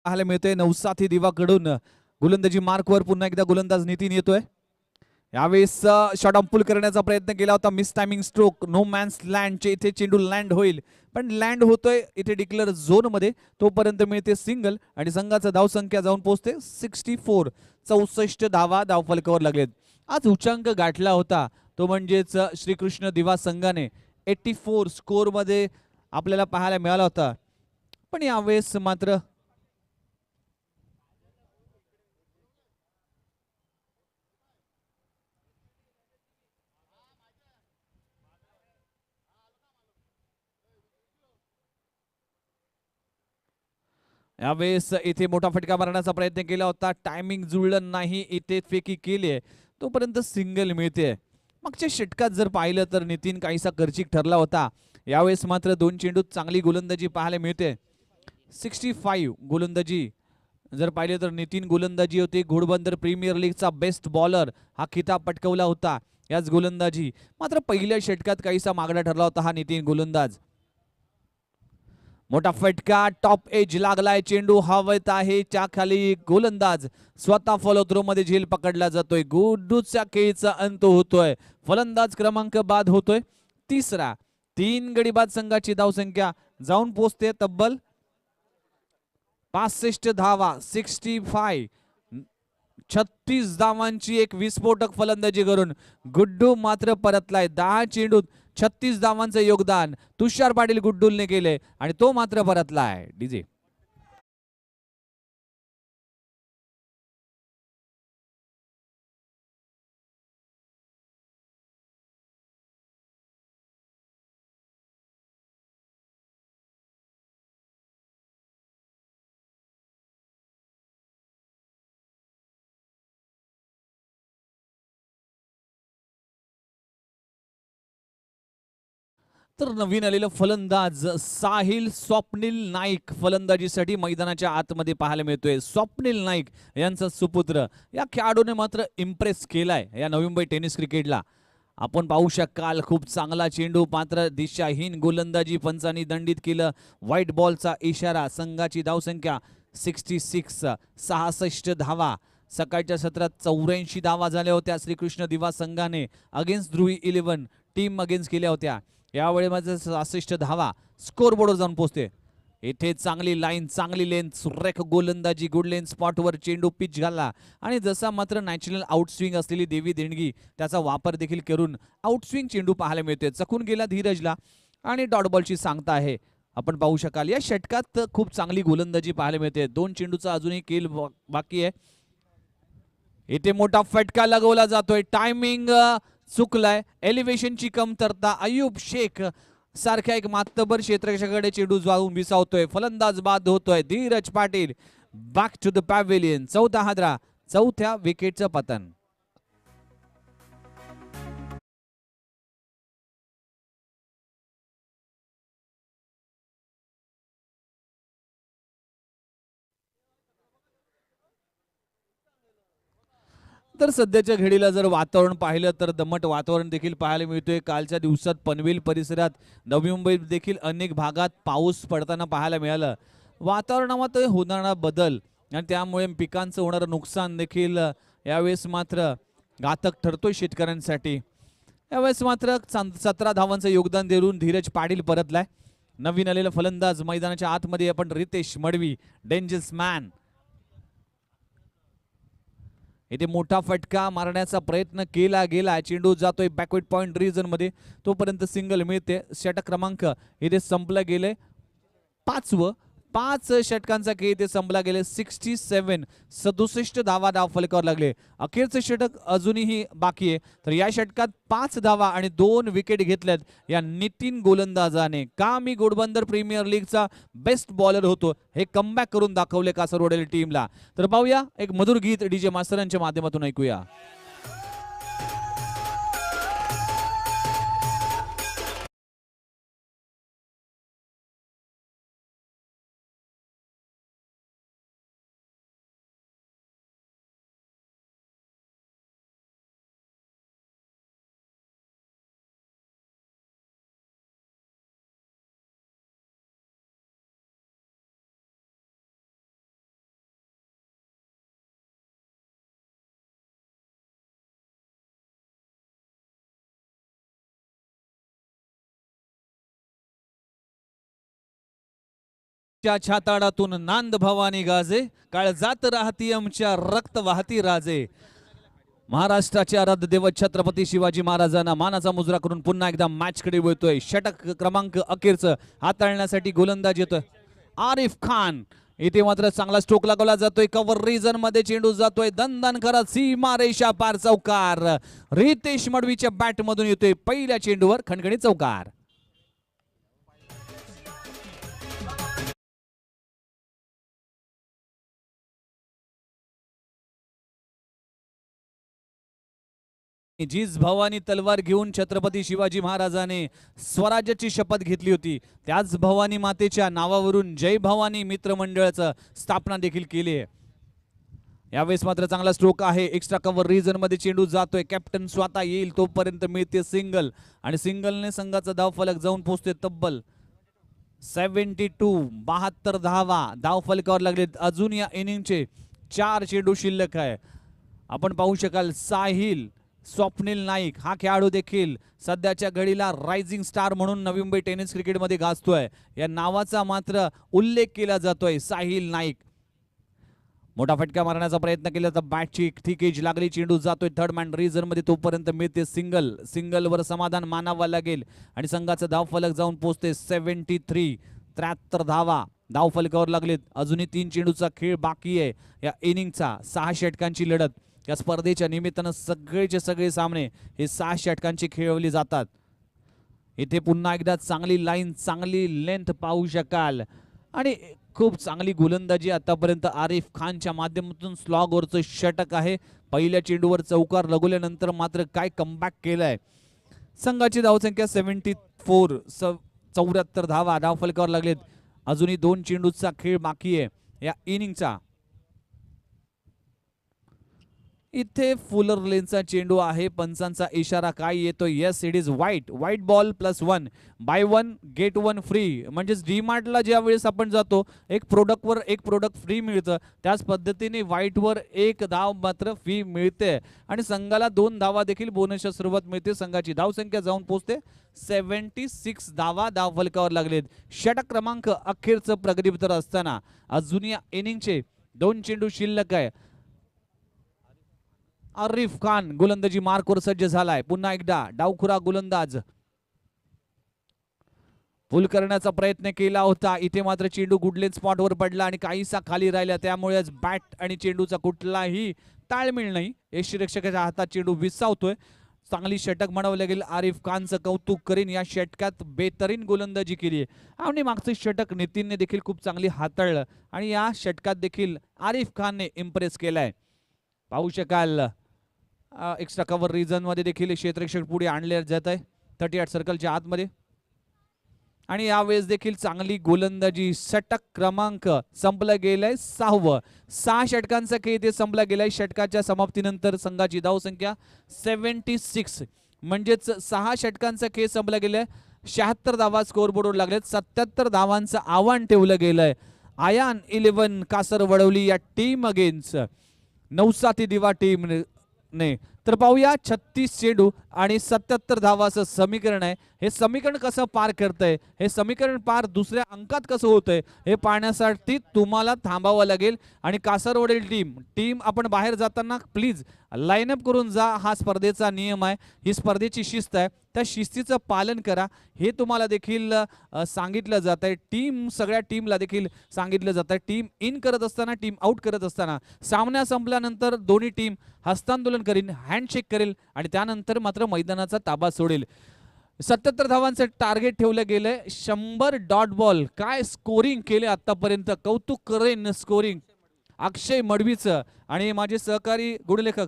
पाहायला मिळतोय नवसाथी दिवाकडून गोलंदाजी मार्कवर पुन्हा एकदा गोलंदाज नितीन येतोय. यावेळेस शॉट अंपुल करण्याचा प्रयत्न केला होता. Miss timing stroke. No man's लँडचे इथे चेंडू लँड होईल पण लँड होतोय इथे डिक्लेअर झोन मध्ये. तोपर्यंत मिळते सिंगल आणि संघाचा धावसंख्या जाऊन पोहोचते 64. 64 धावा फलकावर लागलेत. आज उच्चांक गाठला होता तो म्हणजेच श्रीकृष्ण दिवा संघाने 84 स्कोर मध्ये आपल्याला पाहायला मिळाला होता. पण यावेळेस मात्र यावेळेस इथे मोठा फटका मारण्याचा प्रयत्न केला होता. टायमिंग जुळलं नाही. इथे फेकी केली आहे तोपर्यंत सिंगल मिळते. मागच्या षटकात जर पाहिलं तर नितीन काहीसा खर्चिक ठरला होता. यावेळेस मात्र 2 चेंडूत चांगली गोलंदाजी पाहायला मिळते. 65 गोलंदाजी जर पाहिले तर नितीन गोलंदाजी होती. घोडबंदर प्रीमियर लीगचा बेस्ट बॉलर हा खिताब पटकवला होता याच गोलंदाजी. मात्र पहिल्या षटकात काहीसा मागडा ठरला होता हा नितीन गोलंदाज. मोठा फटका टॉप एज लागलाय. चेंडू हवेत आहे. च्या खाली गोलंदाज स्वतः फॉलो थ्रो मध्ये झेल पकडला जातोय. गुड्डूच्या खेळीचा अंत होतोय. फलंदाज क्रमांक बाद होतोय. तिसरा 3 गडी बाद संघाची धावसंख्या जाऊन पोहोचते तब्बल 65 धावा. 65 36 धावांची एक विस्फोटक फलंदाजी करून गुड्डू मात्र परतलाय. 10 चेंडूत 36 धावांचं योगदान तुषार पाटील गुड्डूलने केले आणि तो मात्र परतलाय. डीजे तर नवीन आलेलं फलंदाज साहिल स्वप्नील नाईक फलंदाजीसाठी मैदानाच्या आतमध्ये पाहायला मिळतोय. स्वप्नील नाईक यांचा सुपुत्र. या खेळाडूने मात्र इम्प्रेस केलाय या नवी मुंबई टेनिस क्रिकेटला. आपण पाहू शकाल खूप चांगला चेंडू मात्र दिशाहीन गोलंदाजी पंचांनी दंडित केलं. व्हाईट बॉलचा इशारा. संघाची धावसंख्या 66. 66 धावा. सकाळच्या सत्रात 84 धावा झाल्या होत्या श्रीकृष्ण दिवा संघाने अगेन्स्ट ध्रुवी 11 टीम अगेन्स्ट केल्या होत्या. यावेळी माझं 66 धावा स्कोर बोर्डवर जाऊन पोहोचते. येथे चांगली लाईन, चांगली लेंथ, सुरेख गोलंदाजी, गुड लेन स्पॉटवर चेंडू पिच घाला आणि जसा मात्र नॅचरल आउटस्विंग असलेली देवी देणगी त्याचा वापर देखील करून आउटस्विंग चेंडू पाहायला मिळतोय. चकून गेला धीरजला आणि डॉट बॉलची सांगता आहे. आपण पाहू शकाल या षटकात खूप चांगली गोलंदाजी पाहायला मिळते. 2 चेंडूचा अजूनही खेळ बाकी आहे. इथे मोठा फटका लगवला जातोय. टायमिंग चुकलाय. एलिव्हेशनची कमतरता. अयूब शेख सारख्या एक मातबर क्षेत्ररक्षकाकडे चेंडू जाऊन विसावतोय. फलंदाज बाद होतोय. Dheeraj Patil back to the pavilion. चौथा हादरा. चौथ्या विकेटचं पतन. तर सध्याच्या घडीला जर वातावरण पाहिलं तर दमट वातावरण देखील पाहायला मिळतोय. कालच्या दिवसात पनवेल परिसरात, नवी मुंबईत देखील अनेक भागात पाऊस पडताना पाहायला मिळालं. वातावरणामध्ये होणारा बदल आणि त्यामुळे पिकांचं होणारं नुकसान देखील यावेळेस मात्र घातक ठरतोय शेतकऱ्यांसाठी. यावेळेस मात्र 17 धावांचं योगदान देऊन धीरज पाटील परतलाय. नवीन आलेला फलंदाज मैदानाच्या आतमध्ये आपण रितेश मडवी, डेंजरस मॅन. इथे मोठा फटका मारण्याचा प्रयत्न केला गेला. चेंडू जातोय बॅकवर्ड पॉइंट रिजन मध्ये, तोपर्यंत सिंगल मिळते. षटक क्रमांक इथे संपला गेले 5वं. 5 षटकांचा खेळ इथे संपला गेले. 67 धावा धाव फलकावर लागले. अखेरचं षटक अजूनही बाकी आहे. तर या षटकात 5 धावा आणि 2 विकेट घेतल्यात या नितीन गोलंदाजाने. का मी घोडबंदर प्रीमियर लीगचा बेस्ट बॉलर होतो हे कमबॅक करून दाखवले कासरवाडी टीमला. तर पाहूया एक मधुर गीत डीजे मास्तरांच्या माध्यमातून ऐकूया. छाताडातून नांद भवानी गाजे, काळजात राहती आमच्या रक्त वाहती राजे. महाराष्ट्राचे आराध्य दैवत छत्रपती शिवाजी महाराजांना मानाचा मुजरा करून पुन्हा एकदा मॅच कडे वळतोय. षटक क्रमांक अखेरचं हाताळण्यासाठी गोलंदाज येतोय आरिफ खान. इथे मात्र चांगला स्ट्रोक लागवला जातोय. कव्हर रिजन मध्ये चेंडू जातोय दणदण करत सीमारेषा पार चौकार. रितेश मडवीच्या बॅट मधून येतोय पहिल्या चेंडूवर खणखणीत चौकार. जिज भवानी तलवार घेऊन छत्रपती शिवाजी महाराजांनी स्वराज्याची शपथ घेतली होती. त्याच भवानी मातेच्या नावावरून जय भवानी मित्रमंडळाचं स्थापना देखील केली आहे. यावेळेस मात्र चांगला स्ट्रोक आहे. एक्स्ट्रा कव्हर रिजन मध्ये चेंडू जातोय. कॅप्टन स्वतः येईल तोपर्यंत मिळते सिंगल आणि सिंगलने संघाचा धाव फलक जाऊन पोहोचते तब्बल 72 धावा धाव फलकावर लागलेत. अजून या इनिंगचे 4 चेंडू शिल्लक आहे. आपण पाहू शकाल साहिल स्वप्नील नाईक हा खेळाडू देखील सध्याच्या घडीला रायझिंग स्टार म्हणून नवी मुंबई टेनिस क्रिकेटमध्ये गाजतोय. या नावाचा मात्र उल्लेख केला जातोय साहिल नाईक. मोठा फटका मारण्याचा प्रयत्न केला तर बॅटची ठीक एज लागली. चेंडू जातोय थर्ड मॅन रिजन मध्ये, तोपर्यंत मिळते सिंगल. सिंगलवर समाधान मानावं लागेल आणि संघाचा धाव फलक जाऊन पोहोचते 73 धावा धाव फलकावर लागलेत. अजूनही 3 चेंडूचा खेळ बाकी आहे या इनिंगचा. 6 षटकांची लढत. या स्पर्धेच्या निमित्तानं सगळेचे सगळे सामने हे 6 षटकांचे खेळवले जातात. इथे पुन्हा एकदा चांगली लाईन, चांगली लेंथ पाहू शकाल आणि खूप चांगली गोलंदाजी आतापर्यंत आरिफ खानच्या माध्यमातून. स्लॉगवरचं षटक आहे. पहिल्या चेंडूवर चौकार लगवल्यानंतर मात्र काय कमबॅक केलाय. संघाची धावसंख्या 74 धावा धाव फलकावर लागलेत. अजूनही 2 चेंडूचा खेळ बाकी आहे या इनिंगचा. इथे फुलर लेनचा चेंडू आहे. पंचांचा इशारा काय येतोय? Yes it is white ball +1 buy 1 get 1 free. म्हणजेच डीमार्टला ज्या वेळेस आपण जातो एक प्रोडक्टवर एक प्रोडक्ट फ्री मिळतं, त्याच पद्धतीने व्हाईटवर 1 धाव मात्र फ्री मिळते आणि संघाला 2 धावा देखील बोनसच्या सुरुवात मिळते. संघाची धावसंख्या जाऊन पोहोचते 76 धावा धाव फलकावर लागलेत. षटक क्रमांक अखेरचं प्रगतीपत्र असताना अजून या इनिंगचे 2 चेंडू शिल्लक आहे. आरिफ खान गोलंदाजी मार्कवर सज्ज झालाय. पुन्हा एकदा डावखुरा गोलंदाज पुल करण्याचा प्रयत्न केला होता. इथे मात्र चेंडू गुडलेन स्पॉटवर पडला आणि काहीसा खाली राहिला. त्यामुळेच बॅट आणि चेंडूचा कुठलाही ताळमेळ नाही. यष्टीरक्षकाच्या हातात चेंडू विसावतोय. चांगली षटक म्हणावं लागेल. आरिफ खानचं कौतुक करीन. या षटकात बेहतरीन गोलंदाजी केली आणि मागचं षटक नितीनने देखील खूप चांगली हाताळलं आणि या षटकात देखील आरिफ खानने इम्प्रेस केलाय. पाहू शकाल एक्स्ट्रा कव्हर रिजन मध्ये देखील क्षेत्ररक्षक पुढे आणले जात आहे 38 सर्कलच्या आतमध्ये आणि यावेळेस देखील चांगली गोलंदाजी. षटक क्रमांक संपला गेलाय 6वं. 6 षटकांचा खेळ ते संपला गेलाय. षटकाच्या समाप्तीनंतर संघाची धावसंख्या 76 म्हणजेच 6 षटकांचा खेळ संपला गेलाय. 76 धावा स्कोअरबोर्डवर लागलेत. 77 धावांचं आव्हान ठेवलं गेलंय आयान 11 कासरवडवली या टीम अगेन्स्ट नवसाती दिवा टीम ने तर पाहूया 36 चेंडू आणि 77 धावाचं समीकरण आहे. हे समीकरण कसं पार करतंय, हे समीकरण पार दुसऱ्या अंकात कसं होतंय हे पाहण्यासाठी तुम्हाला थांबावं लागेल. आणि कासरवडील टीम आपण बाहेर जाताना प्लीज लाईनअप करून जा. हा स्पर्धेचा नियम आहे, ही स्पर्धेची शिस्त आहे, त्या शिस्तीचं पालन करा हे तुम्हाला देखील सांगितलं जात आहे. सगळ्या टीमला देखील सांगितलं जात आहे. टीम इन करत असताना, टीम आउट करत असताना, सामना संपल्यानंतर दोन्ही टीम हस्तांदोलन करीन, हँडशेक करेल आणि त्यानंतर मात्र मैदानाचा ताबा सोडेल. 77 धावांचं टार्गेट ठेवलं गेलंय. 100 डॉट बॉल. काय स्कोरिंग केले आतापर्यंत, कौतुक करेन स्कोरिंग अक्षय मडवीचं. आणि माझे सहकारी गुणलेखक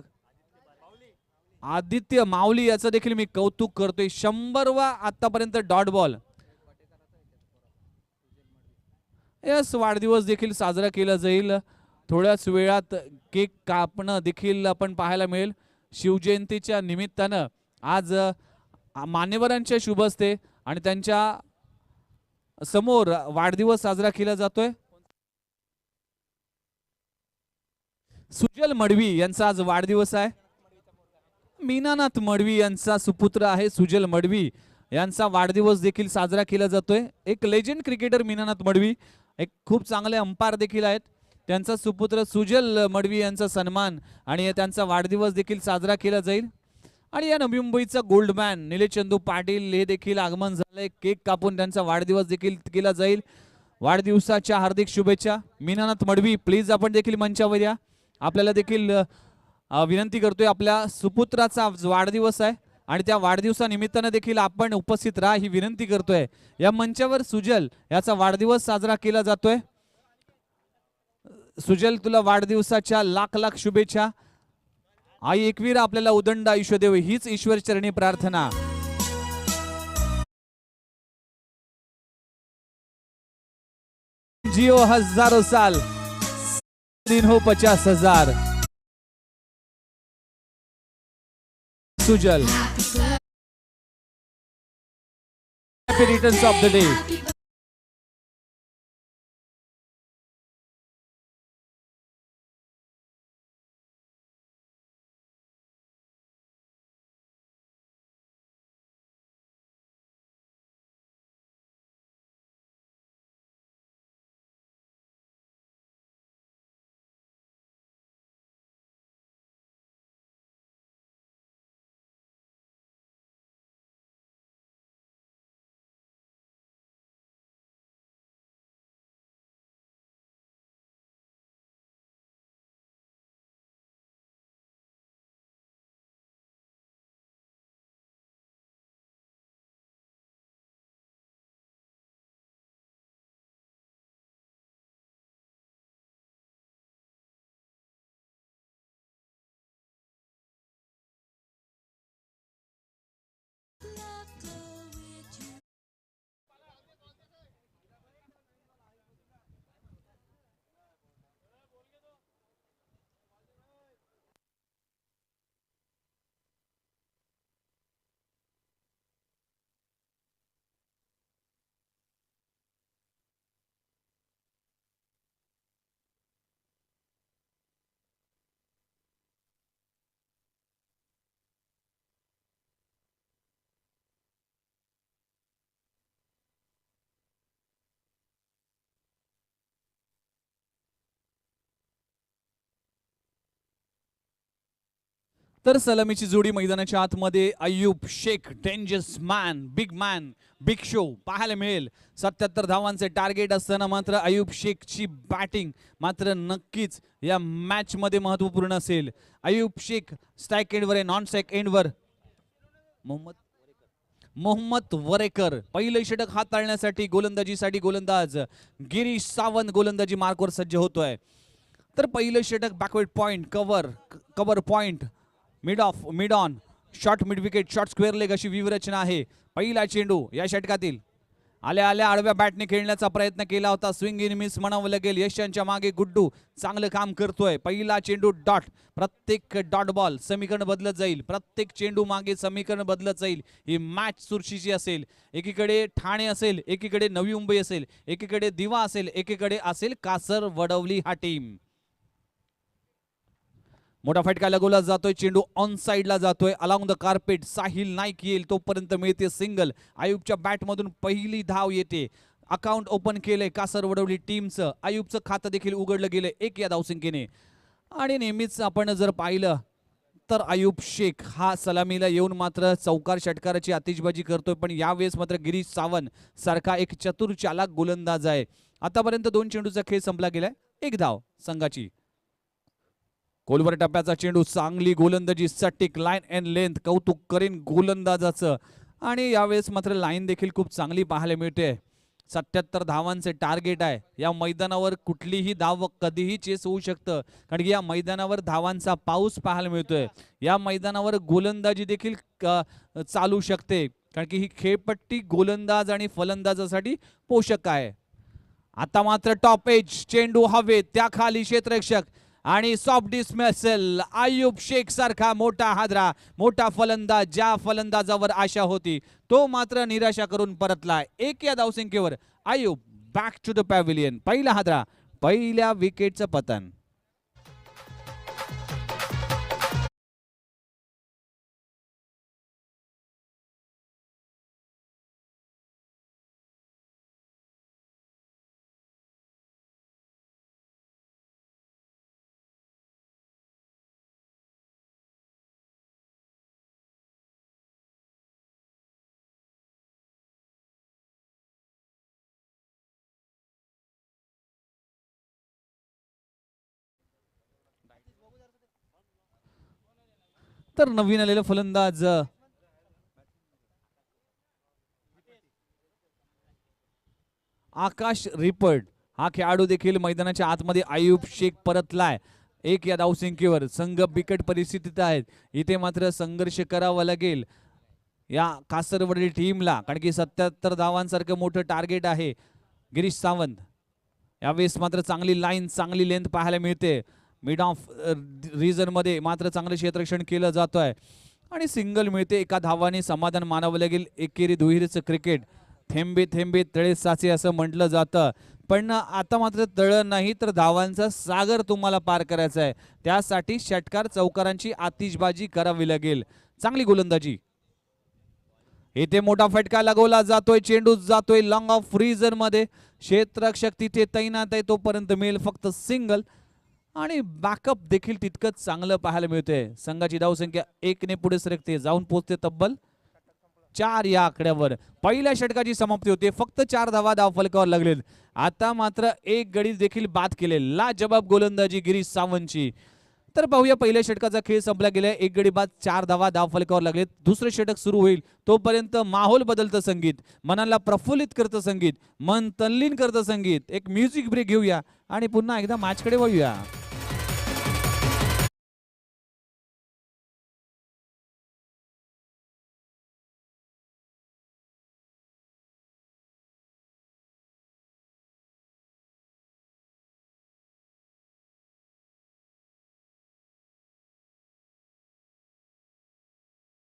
आदित्य माऊली याचं देखील मी कौतुक करतोय. 100वा आतापर्यंत डॉट बॉल. यस, वाढदिवस देखील साजरा केला जाईल. थोड्याच वेळात केक कापणं देखील आपण पाहायला मिळेल. शिवजयंतीच्या निमित्तानं आज मान्यवरांच्या शुभ हस्ते आणि त्यांच्या समोर वाढदिवस साजरा केला जातोय. सुजल मडवी यांचा आज वाढदिवस आहे. मीनानाथ मडवी यांचा सुपुत्र आहे सुजल मडवी, यांचा वाढदिवस देखील साजरा केला जातोय. एक लेजेंड क्रिकेटर मीनानाथ मडवी, एक खूप चांगले अंपायर देखील आहेत. त्यांचा सुपुत्र सुजल मडवी यांचा सन्मान आणि त्यांचा वाढदिवस देखील साजरा केला जाईल. आणि या नवी मुंबईचा गोल्डमॅन निलेश चंदू पाटील हे देखील आगमन झालंय. केक कापून त्यांचा वाढदिवस देखील केला जाईल. वाढदिवसाच्या हार्दिक शुभेच्छा. मीनानाथ मडवी प्लीज आपण देखील मंचावर या. आपल्याला देखील विनंती करतोय, आपल्या सुपुत्राचा वाढदिवस आहे आणि त्या वाढदिवसानिमित्तानं देखील आपण उपस्थित राहा ही विनंती करतोय. या मंचावर सुजल याचा वाढदिवस साजरा केला जातोय. सुजल, तुला वाढदिवसाच्या लाख लाख शुभेच्छा. आई एकवीर आपल्याला उदंड आयुष्य देव हीच ईश्वर चरणी प्रार्थना. जियो हजारो साल, दिन हो 50,000. Sujal, happy returns of the day. तर सलामीची जोडी मैदानाच्या आतमध्ये Ayyub Shaikh, dangerous man, big show पाहायला मिळेल. 77 धावांचे टार्गेट असताना मात्र अय्यूब शेखची बॅटिंग मात्र नक्कीच या मॅच मध्ये महत्त्वपूर्ण असेल. अय्यूब शेख स्ट्राईक एंडवर आहे, नॉन स्ट्राईक एंडवर मोहम्मद वरेकर. पहिलं षटक हाताळण्यासाठी गोलंदाजीसाठी गोलंदाज गिरीश सावंत गोलंदाजी मार्कवर सज्ज होतोय. तर पहिलं षटक backward point, cover point, mid on, short mid wicket, short square leg अशी व्यूहरचना आहे. पहिला चेंडू या षटकातील आल्या आडव्या बॅटने खेळण्याचा प्रयत्न केला होता. स्विंग इन मिस म्हणावं लागेल. यशांच्या मागे गुड्डू चांगलं काम करतोय. पहिला चेंडू डॉट. प्रत्येक डॉट बॉल समीकरण बदलत जाईल. प्रत्येक चेंडू मागे समीकरण बदलत जाईल. ही मॅच चुरशीची असेल. एकीकडे ठाणे असेल, एकीकडे नवी मुंबई असेल, एकीकडे दिवा असेल, एकीकडे असेल कासर वडवली हा टीम. मोठा फटका लगवला जातोय, चेंडू ऑन साइडला जातोय, along the carpet Sahil Naik येईल तोपर्यंत मिळते सिंगल. आयुबच्या बॅटमधून पहिली धाव येते. अकाउंट ओपन केलंय कासर वडवली टीमचं. आयुबचं खातं देखील उघडलं गेलंय 1 या धावसंख्येने. आणि नेहमीच आपण जर पाहिलं तर आयुब शेख हा सलामीला येऊन मात्र चौकार षटकाराची आतिषबाजी करतोय, पण यावेळेस मात्र गिरीश सावंत सारखा एक चतुर चालाक गोलंदाज आहे. आतापर्यंत 2 चेंडूचा खेळ संपला गेलाय, 1 धाव संघाची. खोलवर टप्प्याचा चेंडू, चांगली गोलंदाजी, सटिक लाईन अँड लेंथ, कौतुक करेन गोलंदाजाचं. आणि यावेळेस मात्र लाईन देखील खूप चांगली पाहायला मिळते. 77 धावांचे टार्गेट आहे. या मैदानावर कुठलीही धाव कधीही चेस होऊ शकतं, कारण की या मैदानावर धावांचा पाऊस पाहायला मिळतोय. या मैदानावर गोलंदाजी देखील चालू शकते, कारण की ही खेळपट्टी गोलंदाज आणि फलंदाजासाठी पोषक आहे. आता मात्र टॉप एज, चेंडू हवेत, त्या खाली क्षेत्ररक्षक आणि सॉफ्ट डिसमिसल. आयुब शेख सारखा मोठा हादरा, मोठा फलंदाज, ज्या फलंदाजावर आशा होती तो मात्र निराशा करून परतलाय. 1 या धावसंख्येवर Ayub back to the pavilion. पहिला हादरा, पहिल्या विकेटचं पतन. तर नवीन आलेला फलंदाज आकाश रिपट हा खेळाडू देखील मैदानाच्या आतमध्ये. आयुब शेख परतलाय 1 या धावसंख्येवर. संघ बिकट परिस्थितीत आहेत. इथे मात्र संघर्ष करावा लागेल या कासरवडील टीमला, कारण की 77 धावांसारखं मोठं टार्गेट आहे. गिरीश सावंत यावेळेस मात्र चांगली लाईन, चांगली लेंथ पाहायला मिळते. मिड ऑफ रिजन मध्ये मात्र चांगलं क्षेत्ररक्षण केलं जात आहे आणि सिंगल मिळते. 1 धावाने समाधान मानावं लागेल. एकेरी दुहेरीचं क्रिकेट, थेंबे थेंबे तळे साचे असं म्हटलं जातं, पण आता मात्र तळ नाही तर धावांचा सागर तुम्हाला पार करायचा आहे. त्यासाठी षटकार चौकारांची आतिषबाजी करावी लागेल. चांगली गोलंदाजी. इथे मोठा फटका लगवला जातोय, चेंडू जातोय लॉंग ऑफ रिजन मध्ये. क्षेत्ररक्षक तिथे तैनात आहे तोपर्यंत मिळेल फक्त सिंगल. आणि बॅकअप देखील तितकंच चांगलं पाहायला मिळतंय. संघाची धावसंख्या 1 ने पुढे सरकते, जाऊन पोहोचते तब्बल 4 या आकड्यावर. पहिल्या षटकाची समाप्ती होते, फक्त 4 धावा धावफलकावर लागलेत. आता मात्र 1 गडी देखील बाद केले. लाजबाब गोलंदाजी गिरीश सावंतची. तर पाहूया, पहिल्या षटकाचा खेळ संपला गेलाय, 1 गडी बाद, 4 धावा धावफलकावर लागलेत. दुसरं षटक सुरू होईल तोपर्यंत माहोल बदलतं संगीत, मनाला प्रफुल्लित करतं संगीत, मन तल्लीन करतं संगीत. एक म्युझिक ब्रेक घेऊया आणि पुन्हा एकदा मॅचकडे वळूया.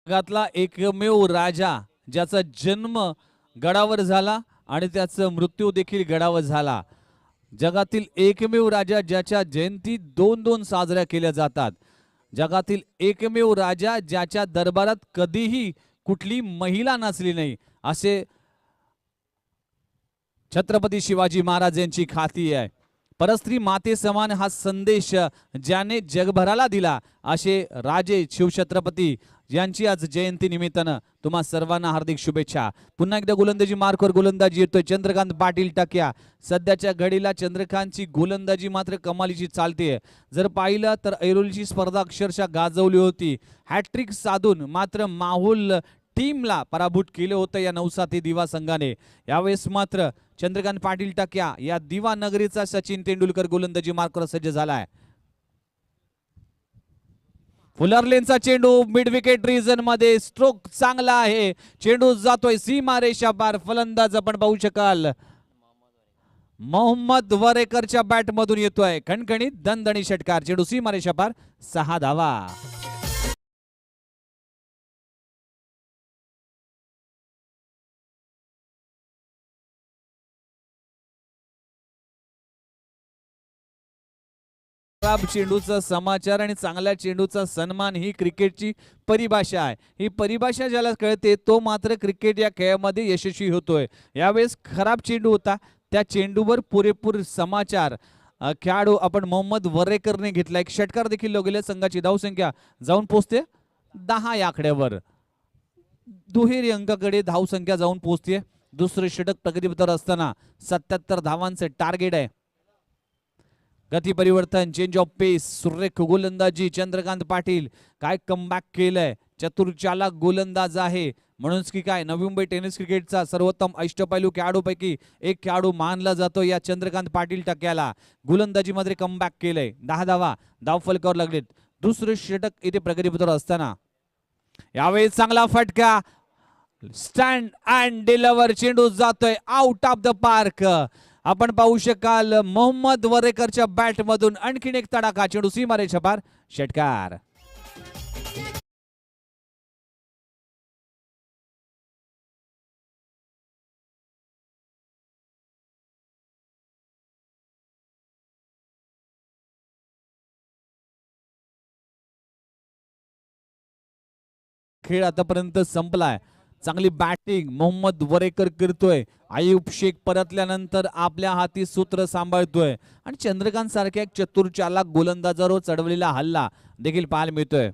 जगातला एकमेव राजा ज्याचा जन्म गडावर झाला आणि त्याचा मृत्यू देखील गडावर झाला. जगातील एकमेव राजा ज्याच्या जयंती 2-2 साजऱ्या केल्या जातात. जगातील एकमेव राजा ज्याच्या दरबारात कधीही कुठली महिला नसली नाही, असे छत्रपती शिवाजी महाराज यांची ख्याती आहे. परस्त्री माते समान हा संदेश ज्याने जगभराला दिला, असे राजे शिवछत्रपती यांची आज जयंती निमित्तानं तुम्हा सर्वांना हार्दिक शुभेच्छा. पुन्हा एकदा गोलंदाजी मार्कवर गोलंदाजी येतोय चंद्रकांत पाटील टाक्या. सध्याच्या घडीला चंद्रकांतची गोलंदाजी मात्र कमालीची चालते. जर पाहिलं तर ऐरोलीची स्पर्धा अक्षरशः गाजवली होती. हॅट्रिक साधून मात्र माहुल टीमला पराभूत केलं होतं या नवसाती दिवा संघाने. यावेळेस मात्र चंद्रकांत पाटील टाक्या या दिवा नगरीचा सचिन तेंडुलकर गोलंदाजी मार्कवर सज्ज झालाय. फुलरलेनचा चेंडू मिड विकेट रिजन मध्ये, स्ट्रोक चांगला आहे, चेंडू जातोय सीमा रेषा पार. फलंदाज आपण पाहू शकाल मोहम्मद वरेकरच्या बॅट मधून येतोय खणखणीत दणदणी षटकार. चेंडू सीमा रेषा पार, 6 धावा. खराब चेंडूचा समाचार आणि चांगल्या चेंडूचा सन्मान ही क्रिकेटची परिभाषा आहे. ही परिभाषा ज्याला कळते तो मात्र क्रिकेट या खेळामध्ये यशस्वी होतोय. यावेळेस खराब चेंडू होता, त्या चेंडूवर पुरेपूर समाचार खेळाडू आपण मोहम्मद वरेकरने घेतला. एक षटकार देखील लगेले. संघाची धावसंख्या जाऊन पोहोचते 10 या आकड्यावर. दुहेरी अंकाकडे धावसंख्या जाऊन पोहोचते. दुसरे षटक प्रगतीपथावर असताना 77 धावांचे टार्गेट आहे. गती परिवर्तन, चेंज ऑफ पेस, सुरेख गोलंदाजी. चंद्रकांत पाटील काय कमबॅक केलंय. चतुर्चालक गोलंदाज आहे. म्हणूनच की काय नवी मुंबई टेनिस क्रिकेटचा सर्वोत्तम अष्टपैलू खेळाडूपैकी एक खेळाडू मानला जातो या चंद्रकांत पाटील टक्क्याला. गोलंदाजीमध्ये कमबॅक केलंय. 10 धावा धावफलकावर लागलेत. दुसरे षटक इथे प्रगतीपथावर असताना यावेळी चांगला फटका. स्टँड अँड डिलिव्हर चेंडू जातोय आउट ऑफ द पार्क. आपण पाहू शकाल मोहम्मद वरेकरच्या बॅट मधून आणखीन एक तडाखा. चेंडू सीमारेषा पार. षटकार. खेळ आतापर्यंत संपलाय. चांगली बॅटिंग मोहम्मद वरेकर करतोय. आयुब शेख परतल्यानंतर आपल्या हाती सूत्र सांभाळतोय आणि चंद्रकांत सारख्या एक चतुर्चालक गोलंदाजावर चढवलेला हल्ला देखील पाहायला मिळतोय.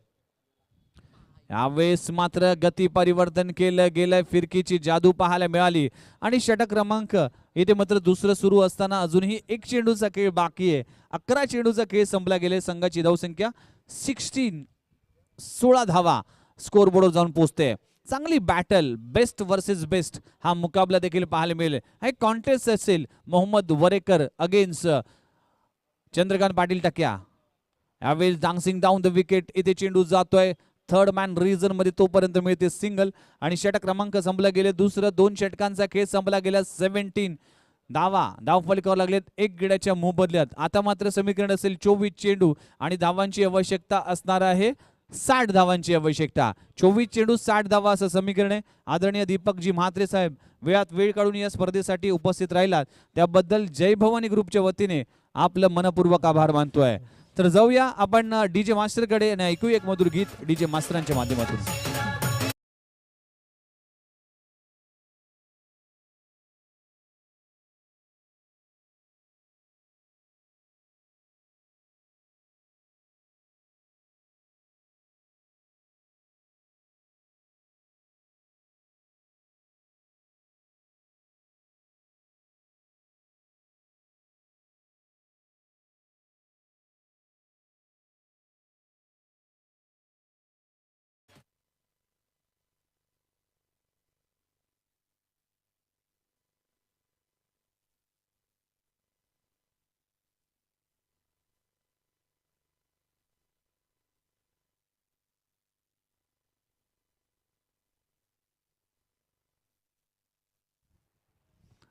यावेळेस मात्र गती परिवर्तन केलं गेलंय. फिरकीची जादू पाहायला मिळाली आणि षटक क्रमांक इथे मात्र दुसरं सुरू असताना अजूनही एक चेंडूचा खेळ बाकी आहे. 11 चेंडूचा खेळ संपला गेले. संघाची धावसंख्या 16 धावा स्कोर बोर्डवर जाऊन पोहोचते. चांगली बॅटल, बेस्ट वर्सेस बेस्ट हा मुकाबला देखील पाहायला मिळेल. हा एक कॉन्टेस्ट असेल. मोहम्मद वरेकर अगेन्स्ट चंद्रकांत पाटील टक्या. यावेळी डान्सिंग डाऊन द विकेट. इथे चेंडू जातोय थर्ड मॅन रिजन मध्ये. तोपर्यंत मिळते सिंगल आणि षटक क्रमांक संपला गेले. दुसरं 2 षटकांचा खेळ संपला गेला. 17 धावा धावफलकावर लागलेत. एक गड्याच्या मोबदल्यात. आता मात्र समीकरण असेल 24 चेंडू आणि धावांची आवश्यकता असणार आहे 60 धावांची आवश्यकता. 24 चेंडू 60 धावा असं समीकरण आहे. आदरणीय दीपकजी म्हात्रे साहेब वेळात वेळ काढून या स्पर्धेसाठी उपस्थित राहिलात त्याबद्दल जय भवानी ग्रुपच्या वतीने आपलं मनपूर्वक आभार मानतोय. तर जाऊया आपण डीजे मास्टर कडे आणि ऐकू एक मधुर गीत डीजे मास्टरांच्या माध्यमातून.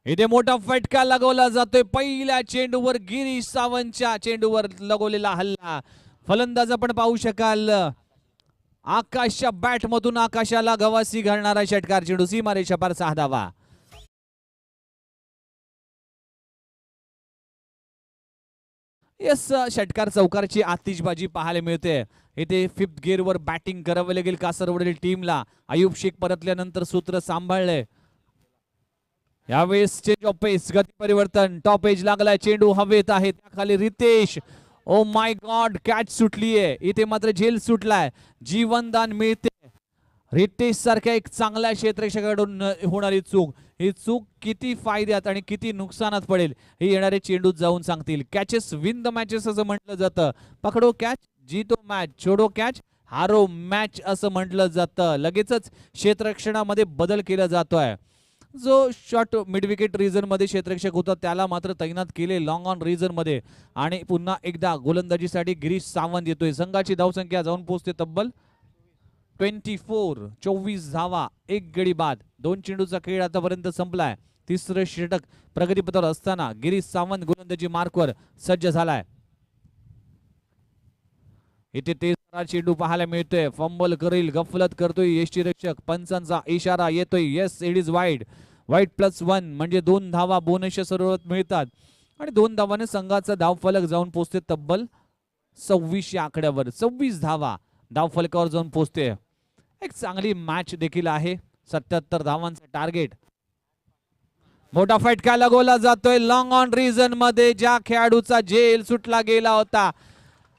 इथे मोठा फटका लगवला जातोय. पहिल्या चेंडूवर गिरीश सावंतच्या चेंडूवर लगवलेला हल्ला. फलंदाज आपण पाहू शकाल आकाशच्या बॅट मधून आकाशाला गवासी घालणारा षटकार. चेंडू सीमारेषा पार. 6 धावा. यस षटकार चौकारची आतिषबाजी पाहायला मिळते. इथे 5th गिअरवर बॅटिंग करावे लागेल कासरवडील टीमला. आयुब शेख परतल्यानंतर सूत्र सांभाळले. यावेळेस चेंज ऑफ पेस, गती परिवर्तन, टॉप एज लागलाय. चेंडू हवेत आहे. त्याखाली Ritesh. Oh my God catch सुटलीये. इथे मात्र झेल सुटलाय. जीवनदान मिळते. रितेश सारख्या एक चांगल्या क्षेत्ररक्षकाकडून होणारी चूक, ही चूक किती फायद्यात आणि किती नुकसानात पडेल हे येणारे चेंडूत जाऊन सांगतील. कॅचेस विन द मॅचेस असं म्हटलं जातं. पकडो कॅच जीतो मॅच, छोडो कॅच हारो मॅच असं म्हटलं जातं. लगेचच क्षेत्ररक्षणामध्ये बदल केला जातोय. जो शॉर्ट मिड विकेट रिजन मध्ये क्षेत्ररक्षक होता त्याला मात्र तैनात केले लॉंग ऑन रिजन मध्ये. आणि पुन्हा एकदा गोलंदाजीसाठी गिरीश सावंत येतोय. संघाची धावसंख्या जाऊन पोहोचते तब्बल 24 धावा, एक गडी बाद. 2 चेंडूचा खेळ आतापर्यंत संपलाय. तिसरं षटक प्रगतीपथावर असताना गिरीश सावंत गोलंदाजी मार्कवर सज्ज झालाय. इथे तेरा चेंडू पाहायला मिळतोय. फंबल करील, गफलत करतोय यष्टीरक्षक. पंचांचा इशारा येतोय. Yes it is wide. Wide +1 म्हणजे 2 धावा बोनसच्या स्वरूपात मिळतात आणि 2 धावाने संघाचा धावफलक जाऊन पोहोचते तब्बल 26 या आकड्यावर 26 धावा धाव फलकावर जाऊन पोहोचते. एक चांगली मॅच देखील आहे. 77 धावांचं टार्गेट. मोठा फटका लगवला जातोय लॉंग ऑन रिजन मध्ये, ज्या खेळाडूचा झेल सुटला गेला होता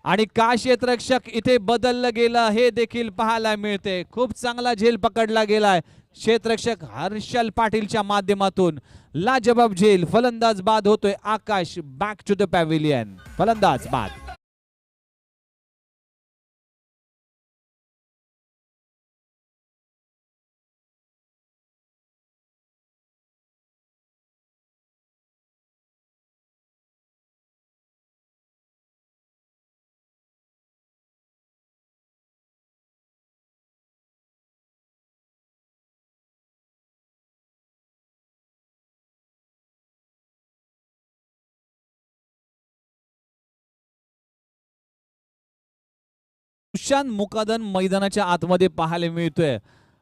आणि का क्षेत्ररक्षक इथे बदललं गेलं हे देखील पाहायला मिळते. खूप चांगला झेल पकडला गेलाय क्षेत्ररक्षक हर्षल पाटीलच्या माध्यमातून. लाजबाब झेल. फलंदाज बाद होतोय Akash. Back to the pavilion. फलंदाज बाद. सुशांत मुकादम मैदानाच्या आतमध्ये पाहायला मिळतोय.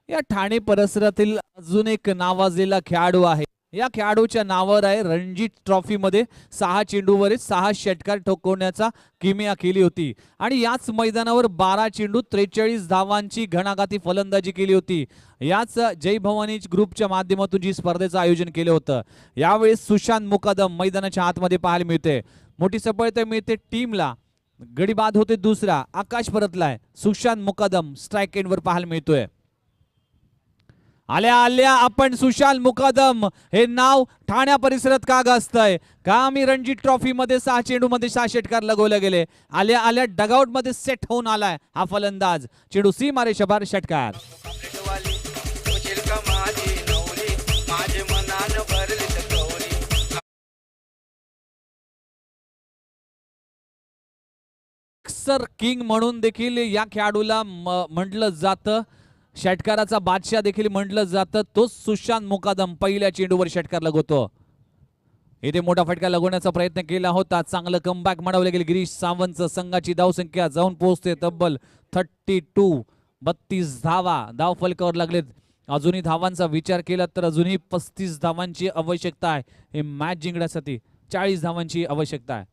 या ठाणे परिसरातील अजून एक नावाजलेला खेळाडू आहे. या खेळाडूच्या नावावर आहे रणजी ट्रॉफी मध्ये 6 चेंडूवर 6 षटकार ठोकवण्याचा किमया केली होती आणि याच मैदानावर 12 चेंडू 43 धावांची घणाघाती फलंदाजी केली होती. याच जय भवानी ग्रुपच्या माध्यमातून जी स्पर्धेचं आयोजन केलं होतं. यावेळेस सुशांत मुकादम मैदानाच्या आतमध्ये पाहायला मिळते. मोठी सफलता मिळते टीमला. गडी बाद होते दुसरा. आकाश परतलाय. सुशांत मुकादम स्ट्राइक एंडवर पाहायला मिळतोय. आल्या आल्या आपण सुशांत मुकादम हे नाव ठाण्या परिसरात का गाजतंय? का आम्ही रणजी ट्रॉफी मध्ये 6 चेंडू मध्ये 6 षटकार लगवले गेले. आल्या आल्या डगआउट मध्ये सेट होऊन आलाय हा फलंदाज. चेंडू सीमा रेषेबाहेर षटकार. सर किंग म्हणून देखील या खेळाडूला म्हटलं जातं. षटकाराचा बादशाह देखील म्हटलं जातं. तो सुशांत मुकादम पहिल्या चेंडूवर षटकार लगवतो. इथे मोठा फटका लगवण्याचा प्रयत्न केला होता. चांगलं कमबॅक मिळवलं गेलं. गिरीश सावंतचं संघाची धावसंख्या जाऊन पोहोचते तब्बल 32. 32 धावा धाव फलकावर लागलेत. अजूनही धावांचा विचार केला तर अजूनही 35 धावांची आवश्यकता आहे हे मॅच जिंकण्यासाठी. 40 धावांची आवश्यकता आहे.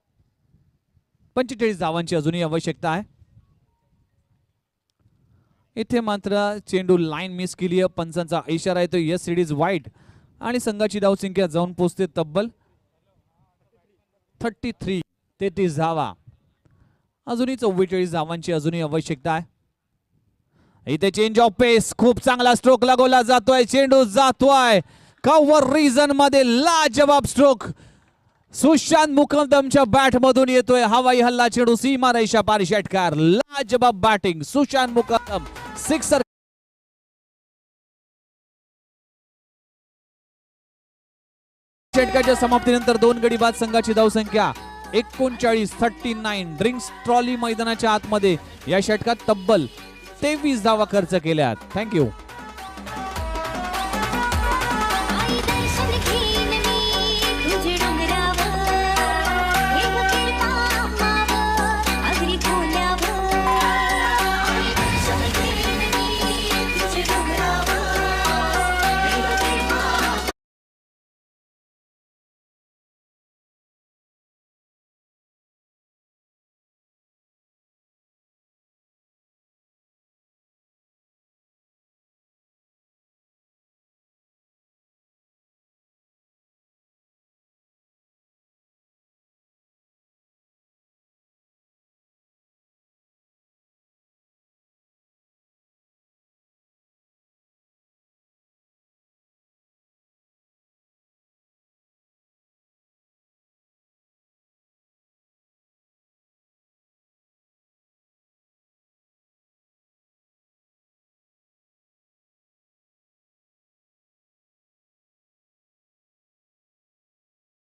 45 धावांची अजूनही आवश्यकता आहे. इथे मात्र चेंडू लाईन मिस केली. पंचांचा इशारा येतो यस इट इज वाईट आणि संघाची धावसंख्या जाऊन पोहोचते तब्बल 33. 33 धावा. अजूनही 44 धावांची अजूनही आवश्यकता आहे. इथे चेंज ऑफ पेस. खूप चांगला स्ट्रोक लगवला जातोय. चेंडू जातोय कव्हर रिजन मध्ये. लाजवाब स्ट्रोक सुशांत मुकादमच्या बॅट मधून येतोय. हवाई हल्ला. चेंडू सीमा रेषा पार षटकार. लाजवाब बॅटिंग सुशांत मुकादम. सिक्सर. षटकाच्या समाप्तीनंतर 2 गडी बाद. संघाची धावसंख्या 39. ड्रिंक्स ट्रॉली मैदानाच्या आतमध्ये या षटकात तब्बल 23 धावा खर्च केल्यात. थँक्यू.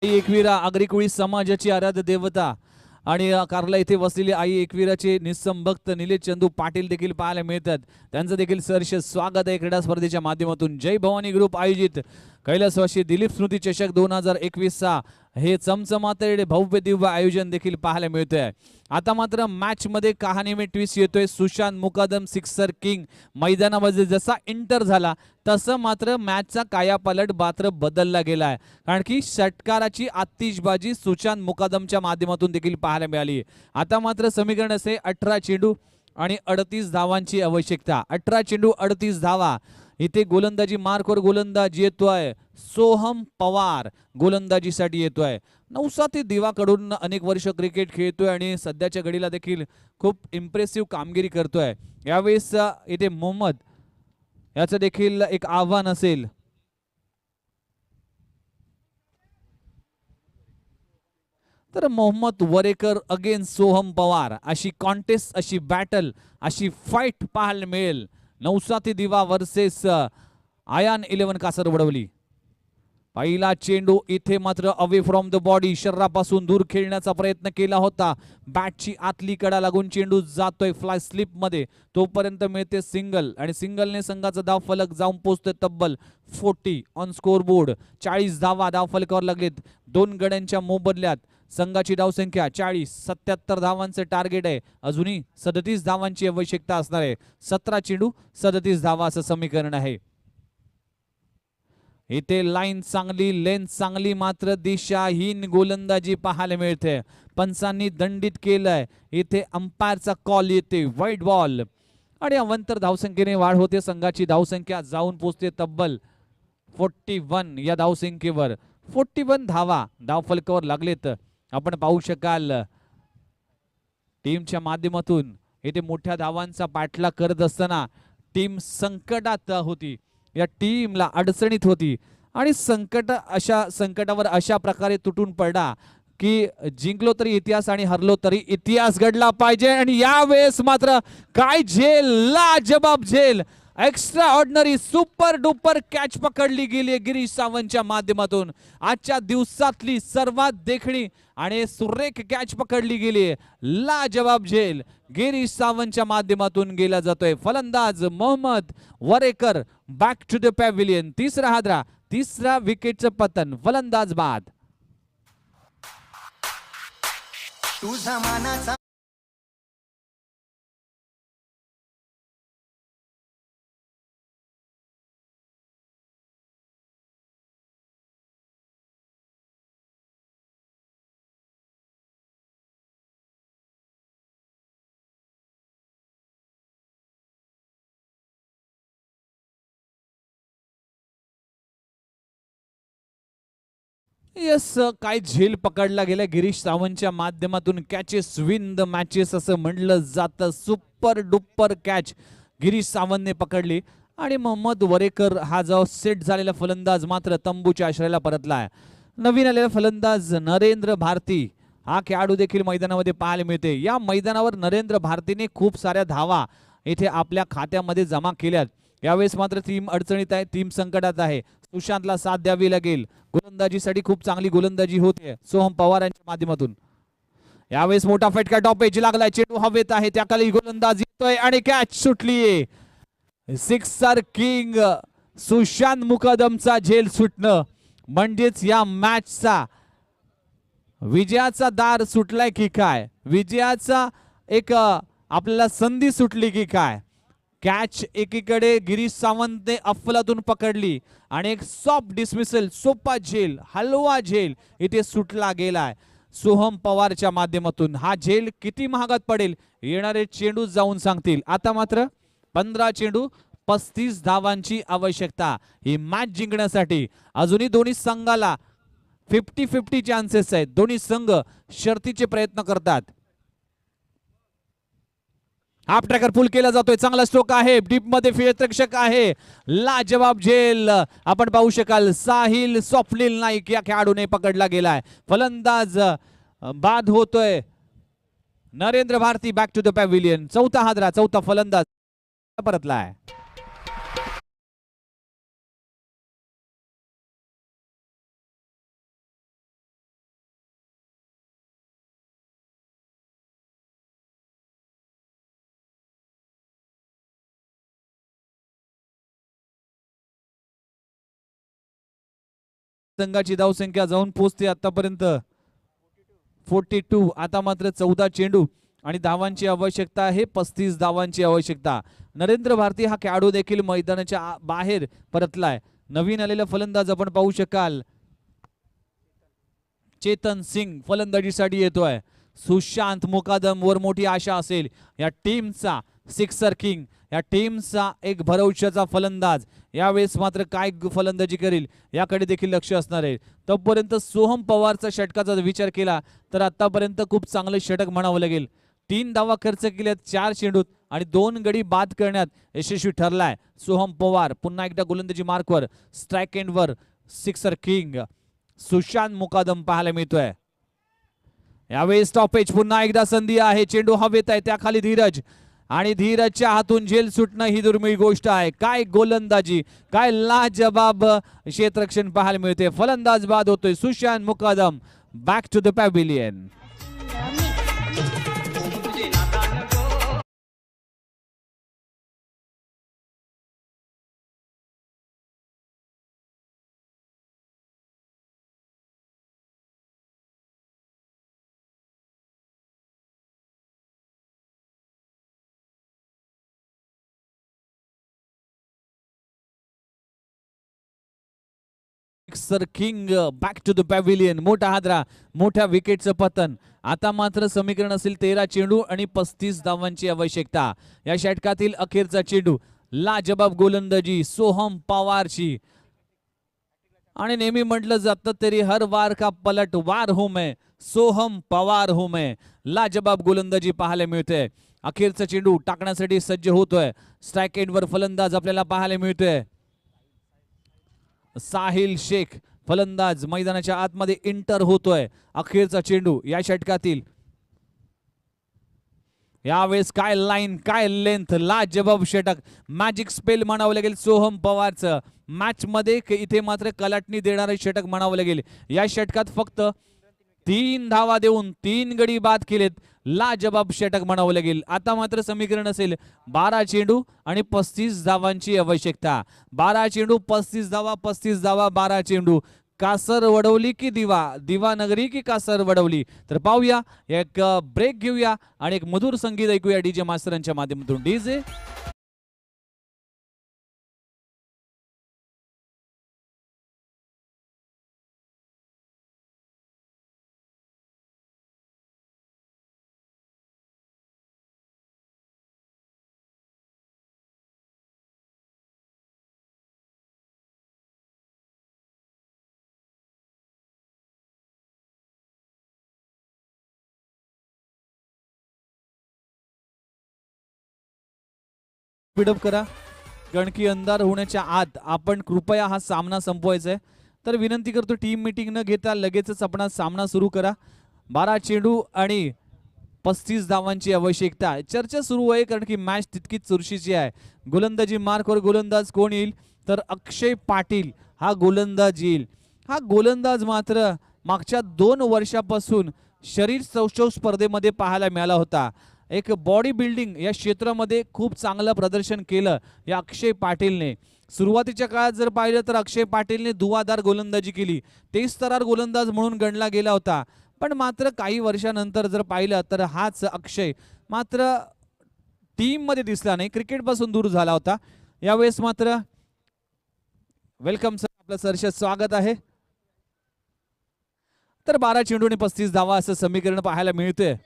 एकवीरा आगरीकुळी समाजाची आराध्य देवता आणि कारला येथे वसलेली आई एकवीराचे निसंभक्त निलेश चंदू पाटील देखील पाहायला मिळतात. त्यांचं देखील सहर्ष स्वागत आहे क्रीडा स्पर्धेच्या माध्यमातून. जय भवानी ग्रुप आयोजित कैलासवासी दिलीप स्मृती चषक 2021चा हे चमचमाते भव्य दिव्य आयोजन देखील पाहायला मिळतंय. आता मात्र मॅच मध्ये कहाणी में ट्विस्ट येतोय. सुशांत मुकादम सिक्सर किंग मैदानामध्ये जसा एंटर झाला तसं मात्र मॅचचा कायापालट मात्र बदलला गेलाय. कारण की षटकाराची आतिषबाजी सुशांत मुकादमच्या माध्यमातून देखील पाहायला मिळाली. आता मात्र समीकरण असे 18 चेंडू आणि 38 धावांची आवश्यकता. 18 चेंडू 38 धावा. इथे गोलंदाजी मार्कवर गोलंदाज येतोय सोहम पवार गोलंदाजीसाठी येतोय. नौसाती दिवाकडून अनेक वर्ष क्रिकेट खेळतोय आणि सध्याच्या घडीला देखील खूप इम्प्रेसिव्ह कामगिरी करतोय. यावेळेस इथे मोहम्मद याचं देखील एक आव्हान असेल. तर मोहम्मद वरेकर अगेन्स्ट सोहम पवार अशी कॉन्टेस्ट, अशी बॅटल, अशी फाईट पाहायला मिळेल. नौसाती दिवा वर्सेस आयान 11 कासर वडवली. पहिला चेंडू इथे मात्र अवे फ्रॉम द बॉडी, शरीरापासून दूर खेळण्याचा प्रयत्न केला होता. बॅटची आतली कडा लागून चेंडू जातोय फ्लाय स्लिप मध्ये. तोपर्यंत मिळते सिंगल आणि सिंगलने संघाचा धाव फलक जाऊन पोहोचतोय तब्बल 40 ऑन स्कोर बोर्ड. 40 धावा धाव फलकावर लागलेत. दोन गड्यांच्या मोबदल्यात संघाची धावसंख्या 40. 77 धावांचं टार्गेट आहे. अजूनही 37 धावांची आवश्यकता असणार आहे. 17 चेंडू 37 धावा असं समीकरण आहे. इथे लाईन चांगली, लेंथ चांगली, मात्र दिशाहीन गोलंदाजी पाहायला मिळते. पंचांनी दंडित केलंय. इथे अंपायरचा कॉल येते वाईट बॉल आणि अवंतर धावसंख्येने वाढ होते. संघाची धावसंख्या जाऊन पोहोचते तब्बल 41 या धावसंख्येवर. 41 धावा धाव फलकावर लागलेत. आपण पाहू शकाल टीमच्या माध्यमातून इथे मोठ्या धावांचा पाठलाग करत असताना टीम संकटात होती. या टीमला अडचणीत होती आणि अशा संकटावर अशा प्रकारे तुटून पडला की जिंकलो तरी इतिहास आणि हरलो तरी इतिहास घडला पाहिजे. आणि यावेळेस मात्र काय झेल, लाजबाब झेल, extra ordinary super duper catch पकडली गेली गिरीश सावंतच्या माध्यमातून. आजच्या दिवसातली सर्वात देखणी आणि सुरेख कॅच पकडली गेली. लाजबाब झेल गिरीश सावंतच्या माध्यमातून गेला जातोय. फलंदाज Mohammed Varekar back to the pavilion. तिसरा हादरा, तिसरा विकेटचं पतन. फलंदाज बाद. तुझा मानाचा यस, काय झेल पकडला गेला गिरीश सावंतच्या माध्यमातून. कॅचेस विन द मॅचेस असं म्हणलं जातं. सुपर डुपर कॅच गिरीश सावंतने पकडली आणि मोहम्मद वरेकर हा जो सेट झालेला फलंदाज मात्र तंबूच्या आश्रयाला परतलाय. नवीन आलेला फलंदाज नरेंद्र भारती हा खेळाडू देखील मैदानामध्ये पाहायला मिळते. या मैदानावर नरेंद्र भारतीने खूप साऱ्या धावा इथे आपल्या खात्यामध्ये जमा केल्यात. यावेळेस मात्र टीम अडचणीत आहे, टीम संकटात आहे. सुशांतला साथ द्यावी लागेल. गोलंदाजीसाठी खूप चांगली गोलंदाजी होते सोहम पवार यांच्या माध्यमातून. यावेळेस मोठा फटका टॉप एज लागलाय. चेंडू हवेत आहे, त्याखाली गोलंदाज येतोय आणि कॅच सुटलीये. सिक्सर किंग सुशांत मुकादमचा झेल सुटणं म्हणजेच या मॅचचा विजयाचा दार सुटलाय की काय, विजयाचा एक आपल्याला संधी सुटली की काय. कॅच एकीकडे गिरीश सावंतने अफलातून पकडली आणि एक सॉफ्ट डिसमिसल, सोपा झेल, हलवा झेल इथे सुटला गेलाय सोहम पवारच्या माध्यमातून. हा झेल किती महागात पडेल येणारे चेंडू जाऊन सांगतील. आता मात्र 15 चेंडू 35 धावांची आवश्यकता ही मॅच जिंकण्यासाठी. अजूनही दोन्ही संघाला 50-50 चान्सेस आहेत. दोन्ही संघ शर्तीचे प्रयत्न करतात. हाफ ट्रॅकर पुल केला जातोय. चांगला स्ट्रोक आहे, डीप मध्ये क्षेत्ररक्षक आहे. लाजवाब झेल आपण पाहू शकाल. साहिल स्वप्नील नाईक या खेळाडूने पकडला गेलाय. फलंदाज बाद होतोय. Narendra Bharti back to the pavilion. चौथा हादरा, चौथा फलंदाज परतलाय. संघाची धावसंख्या जाऊन पोहोचते आतापर्यंत 42. आता मात्र 14 चेंडू आणि धावांची आवश्यकता आहे, 35 धावांची आवश्यकता. नरेंद्र भारती हा खेळाडू देखील मैदानाच्या बाहेर परतलाय. नवीन आलेला फलंदाज आपण पाहू शकाल, चेतन सिंग फलंदाजीसाठी येतोय. सुशांत मुकादम वर मोठी आशा असेल या टीमचा सिक्सर किंग, या टीमचा एक भरवशाचा फलंदाज. यावेळेस मात्र काय फलंदाजी करेल याकडे देखील लक्ष असणार आहे. तोपर्यंत सोहम पवारचा षटकाचा विचार केला तर आतापर्यंत खूप चांगले षटक म्हणावं लागेल. 3 धावा खर्च केल्यात 4 चेंडूत आणि 2 गडी बाद करण्यात यशस्वी ठरलाय सोहम पवार. पुन्हा एकदा गोलंदाजी मार्कवर स्ट्राइक एंडवर सिक्सर किंग सुशांत मुकादम पाहायला मिळतोय. यावेळी स्टॉपेज, पुन्हा एकदा संधी आहे, चेंडू हवेत आहे, त्याखाली धीरज आणि धीरजच्या हातून झेल सुटणं ही दुर्मिळ गोष्ट आहे. काय गोलंदाजी, काय लाजबाब क्षेत्ररक्षण पाहायला मिळते. फलंदाज बाद होतोय Sushant Mukadam. Back to the pavilion. Sir king back to the pavilion. मोठा हादरा, मोठ्या विकेटचं पतन. आता मात्र समीकरण असेल 13 चेंडू आणि 35 धावांची आवश्यकता. या षटकातील अखेरचा चेंडू, लाजबाब गोलंदाजी सोहम पवारची. आणि नेहमी म्हटलं जातं तरी हर वार का पलट वार हूं मैं, सोहम पवार हूं मैं. लाजबाब गोलंदाजी पाहायला मिळते. अखेरचा चेंडू टाकण्यासाठी सज्ज होतोय. स्ट्राइक एंडवर फलंदाज आपल्याला पाहायला मिळतोय. साहिल शेख फलंदाज मैदानाच्या आतमध्ये इंटर होतोय. अखेरचा चेंडू या षटकातील. यावेळेस काय लाईन, काय लेंथ, लाजबाब षटक, मॅजिक स्पेल म्हणावं लागेल सोहम पवारचं. मॅच मध्ये इथे मात्र कलाटणी देणारे षटक म्हणावं लागेल. या षटकात फक्त 3 धावा देऊन 3 गडी बाद केलेत. लाजबाब षटक म्हणावं लागेल. आता मात्र समीकरण असेल 12 चेंडू आणि 35 धावांची आवश्यकता. 12 चेंडू 35 धावा, 35 धावा 12 चेंडू. कासर वडवली की दिवा, दिवा नगरी की कासर वडवली. तर पाहूया, एक ब्रेक घेऊया आणि एक मधुर संगीत ऐकूया डीजे मास्तरांच्या माध्यमातून. डीजे स्पीडअप करा, कारण की अंधार होण्याच्या आत आपण कृपया हा सामना संपवायचा आहे. तर विनंती करतो, टीम मीटिंग न घेता लगेचच आपण सामना सुरू करा. 12 चेंडू आणि 35 धावांची आवश्यकता. चर्चा सुरू आहे कारण की मॅच तितकीच चुरशीची आहे. गोलंदाजी मार्कवर गोलंदाज कोण येईल तर अक्षय पाटील हा गोलंदाज येईल. हा गोलंदाज मात्र मागच्या 2 वर्षापासून शरीर सौष्ठव स्पर्धेमध्ये पाहायला मिळाला होता. एक बॉडी बिल्डिंग या क्षेत्रामध्ये खूप चांगलं प्रदर्शन केलं या अक्षय पाटीलने. सुरुवातीच्या काळात जर पाहिलं तर अक्षय पाटीलने दुवादार गोलंदाजी केली, तेज तरार गोलंदाज म्हणून गणला गेला होता. पण मात्र काही वर्षानंतर जर पाहिलं तर हाच अक्षय मात्र टीम मध्ये दिसला नाही, क्रिकेटपासून दूर झाला होता. यावेळेस मात्र वेलकम सर, आपलं सरसे स्वागत आहे. तर 12 चेंडू आणि 35 धावा असं समीकरण पाहायला मिळतंय.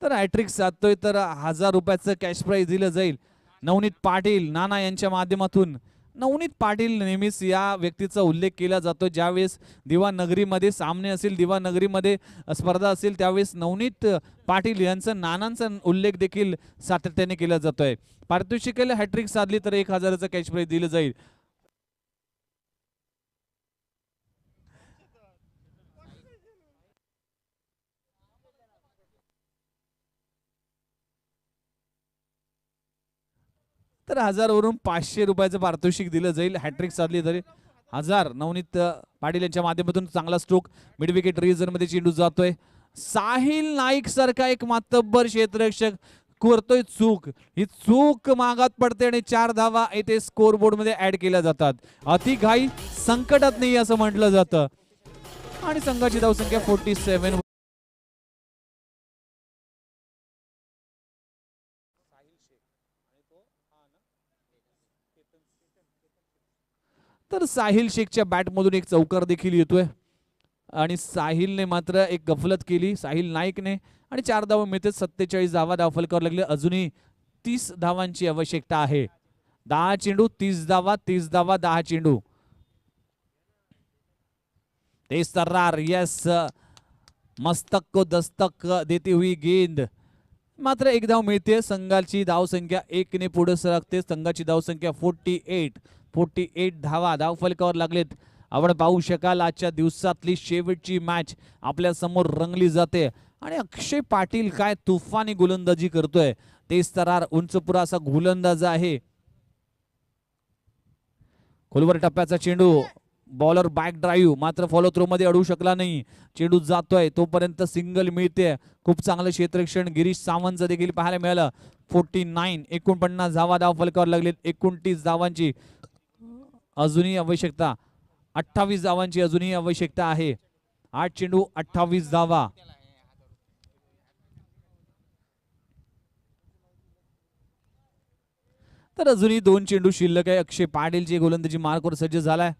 तर हॅट्रिक साधतोय तर 1000 रुपयाचं कॅश प्राइज दिलं जाईल. नवनीत पाटील नाना यांच्या माध्यमातून. नवनीत पाटील नेहमीच या व्यक्तीचा उल्लेख केला जातो. ज्यावेळेस दिवानगरीमध्ये सामने असेल, दिवानगरीमध्ये स्पर्धा असेल, त्यावेळेस नवनीत पाटील यांचा नानांचा उल्लेख देखील सातत्याने केला जातोय. पारितोषिकाला हॅट्रिक साधली तर 1000चं कॅश प्राइज दिलं जाईल. तर 1000 वरून 500 रुपयाचं पारितोषिक दिलं जाईल. हॅट्रिक साधली तरी 1000. नवनीत पाटील यांच्या माध्यमातून चांगला स्ट्रोक, मिड विकेट रिजन मध्ये चेंडू जातोय. साहिल नाईक सारखा एक मातब्बर क्षेत्ररक्षक करतोय चूक, ही चूक मागात पडते आणि 4 धावा इथे स्कोर बोर्ड मध्ये ऍड केल्या जातात. अतिघाई संकटात नाही असं म्हटलं जातं आणि संघाची धावसंख्या 47. तर साहिल शेखच्या बॅटमधून एक चौकार देखील येतोय आणि साहिलने मात्र एक गफलत केली, साहिल नाईकने, आणि 4 धावा मिळते. 47 धावा धावफलकावर लागले. अजूनही 30 धावांची आवश्यकता आहे. 10 चेंडू 30 धावा, 30 धावा 10 चेंडू. तेज तर्रार, यस, मस्तक को दस्तक देती हुई गेंद. मात्र एक धाव मिळते. संघाची धावसंख्या 1 ने पुढे सरकते. संघाची धावसंख्या 48 धावा धावफलकावर लागलेत. आपण पाहू शकाल आजच्या दिवसातली शेवटची मॅच आपल्या समोर रंगली जाते आणि अक्षय पाटील काय तुफानी गोलंदाजी करतोय. तेज तरार उंचपुरा असा गोलंदाज आहे. खोलवर टप्प्याचा चेंडू, बॉलर बॅक ड्राईव्ह, मात्र फॉलो थ्रो मध्ये अडवू शकला नाही. चेंडू जातोय तोपर्यंत सिंगल मिळते. खूप चांगलं क्षेत्ररक्षण गिरीश सावंतचं देखील पाहायला मिळालं. 49 धावा धावफलकावर लागलेत. 29 धावांची अजूनही आवश्यकता, 28 धावांची अजूनही आवश्यकता आहे. 8 चेंडू 28 धावा. तर अजूनही 2 चेंडू शिल्लक आहे. अक्षय पाटीलची गोलंदाजी मार्कवर सज्ज झालाय.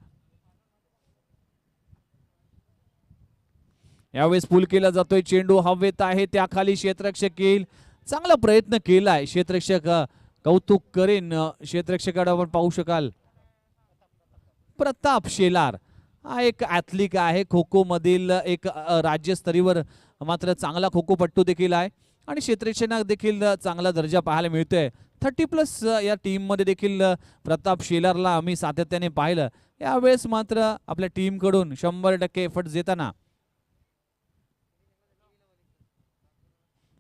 यावेळेस पूल केला जातोय. चेंडू हवेत आहे, त्याखाली क्षेत्ररक्षक येईल. चांगला प्रयत्न केलाय क्षेत्ररक्षक, कौतुक करेन क्षेत्ररक्षकाकडे. आपण पाहू शकाल प्रताप शेलार हा एक ॲथलीट आहे, खो खो मधील एक राज्यस्तरीवर मात्र चांगला खो खो पट्टू देखील आहे आणि क्षेत्ररक्षणात देखील चांगला दर्जा पाहायला मिळतोय. 30+ या टीम मध्ये देखील प्रताप शेलारला आम्ही सातत्याने पाहिलं. यावेळेस मात्र आपल्या टीम कडून 100% एफर्ट देताना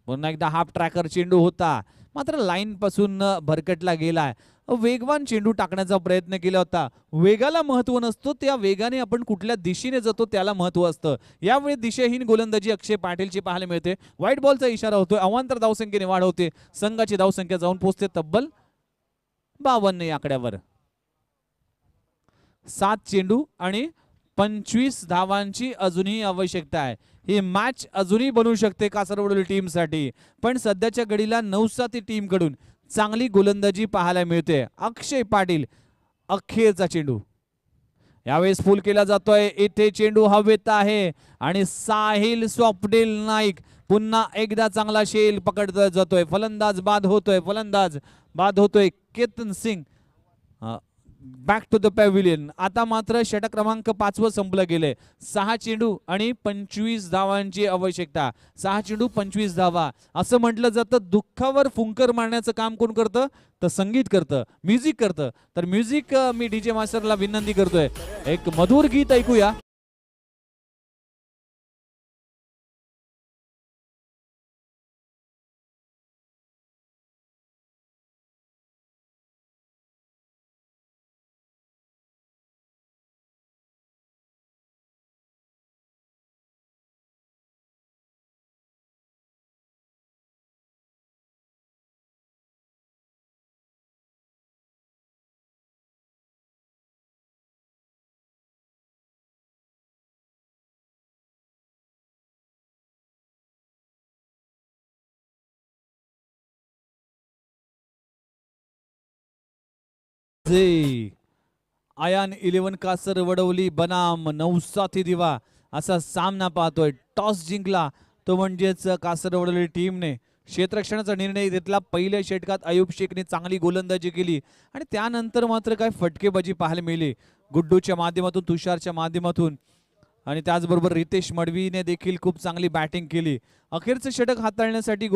पुन्हा एकदा हाफ ट्रॅकर चेंडू होता, मात्र लाईन पासून भरकटला गेलाय. वेगवान चेंडू टाकण्याचा प्रयत्न केला होता. वेगाला महत्व नसतो, त्या वेगाने आपण कुठल्या दिशेने जातो त्याला महत्व असतं. यावेळी दिशाहीन गोलंदाजी अक्षय पाटीलची पाहायला मिळते. व्हाईट बॉलचा इशारा होतोय. अवांतर धावसंख्येने वाढ होते. संघाची धावसंख्या जाऊन पोहोचते तब्बल 52 या आकड्यावर. 7 चेंडू आणि 25 धावांची अजूनही आवश्यकता आहे. ही मॅच अजूनही बनू शकते कासरवडोली टीमसाठी, पण सध्याच्या घडीला नवसाती टीम कडून चांगली गोलंदाजी पाहायला मिळते. अक्षय पाटील, अखेरचा चेंडू यावेळेस फुल केला जातोय. इथे चेंडू हवेत आहे आणि साहिल स्वप्नील नाईक पुन्हा एकदा चांगला शेल पकडला जातोय. फलंदाज बाद होतोय. Ketan Singh back to the pavilion. आता मात्र षटक क्रमांक 5 संपलं गेले. 6 चेंडू आणि 25 धावांची आवश्यकता. 6 चेंडू 25 धावा. असं म्हटलं जातं दुःखावर फुंकर मारण्याचं काम कोण करतं तर संगीत करतं, म्युझिक करतं. तर म्युझिक मी डीजे मास्टरला विनंती करतोय, एक मधुर गीत ऐकूया. आयान 11 कासरवडवली बनाम नवसाथी दिवा असा सामना पाहतोय. टॉस जिंकला तो म्हणजेच कासरवडवली टीमने. क्षेत्ररक्षणाचा निर्णय घेतला. पहिल्या षटकात अयूब शेखने चांगली गोलंदाजी केली आणि त्यानंतर मात्र काय फटकेबाजी पाहायला मिळाली. गुड्डूच्या माध्यमातून, तुषारच्या माध्यमातून आणि त्याचबरोबर रितेश मडवीने देखील खूप चांगली बॅटिंग केली. अखेरचं षटक हाताळण्यासाठी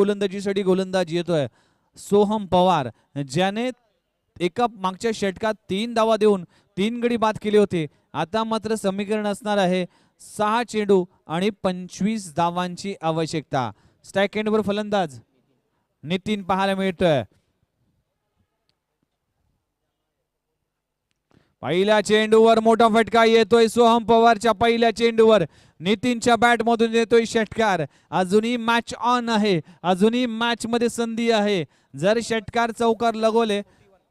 गोलंदाज येतोय सोहम पवार, ज्याने एका मागच्या षटकात 3 धावा देऊन 3 गडी बाद केले होते. आता मात्र समीकरण असणार आहे 6 चेंडू आणि 25 धावांची आवश्यकता. स्ट्राईक एंडवर फलंदाज नितीन पाहायला मिळतोय. पहिल्या चेंडूवर मोठा फटका येतोय सोहम पवारच्या पहिल्या चेंडूवर. नितीनच्या बॅट मधून येतोय षटकार. अजूनही मॅच ऑन आहे, अजूनही मॅच मध्ये संधी आहे. जर षटकार चौकार लगवले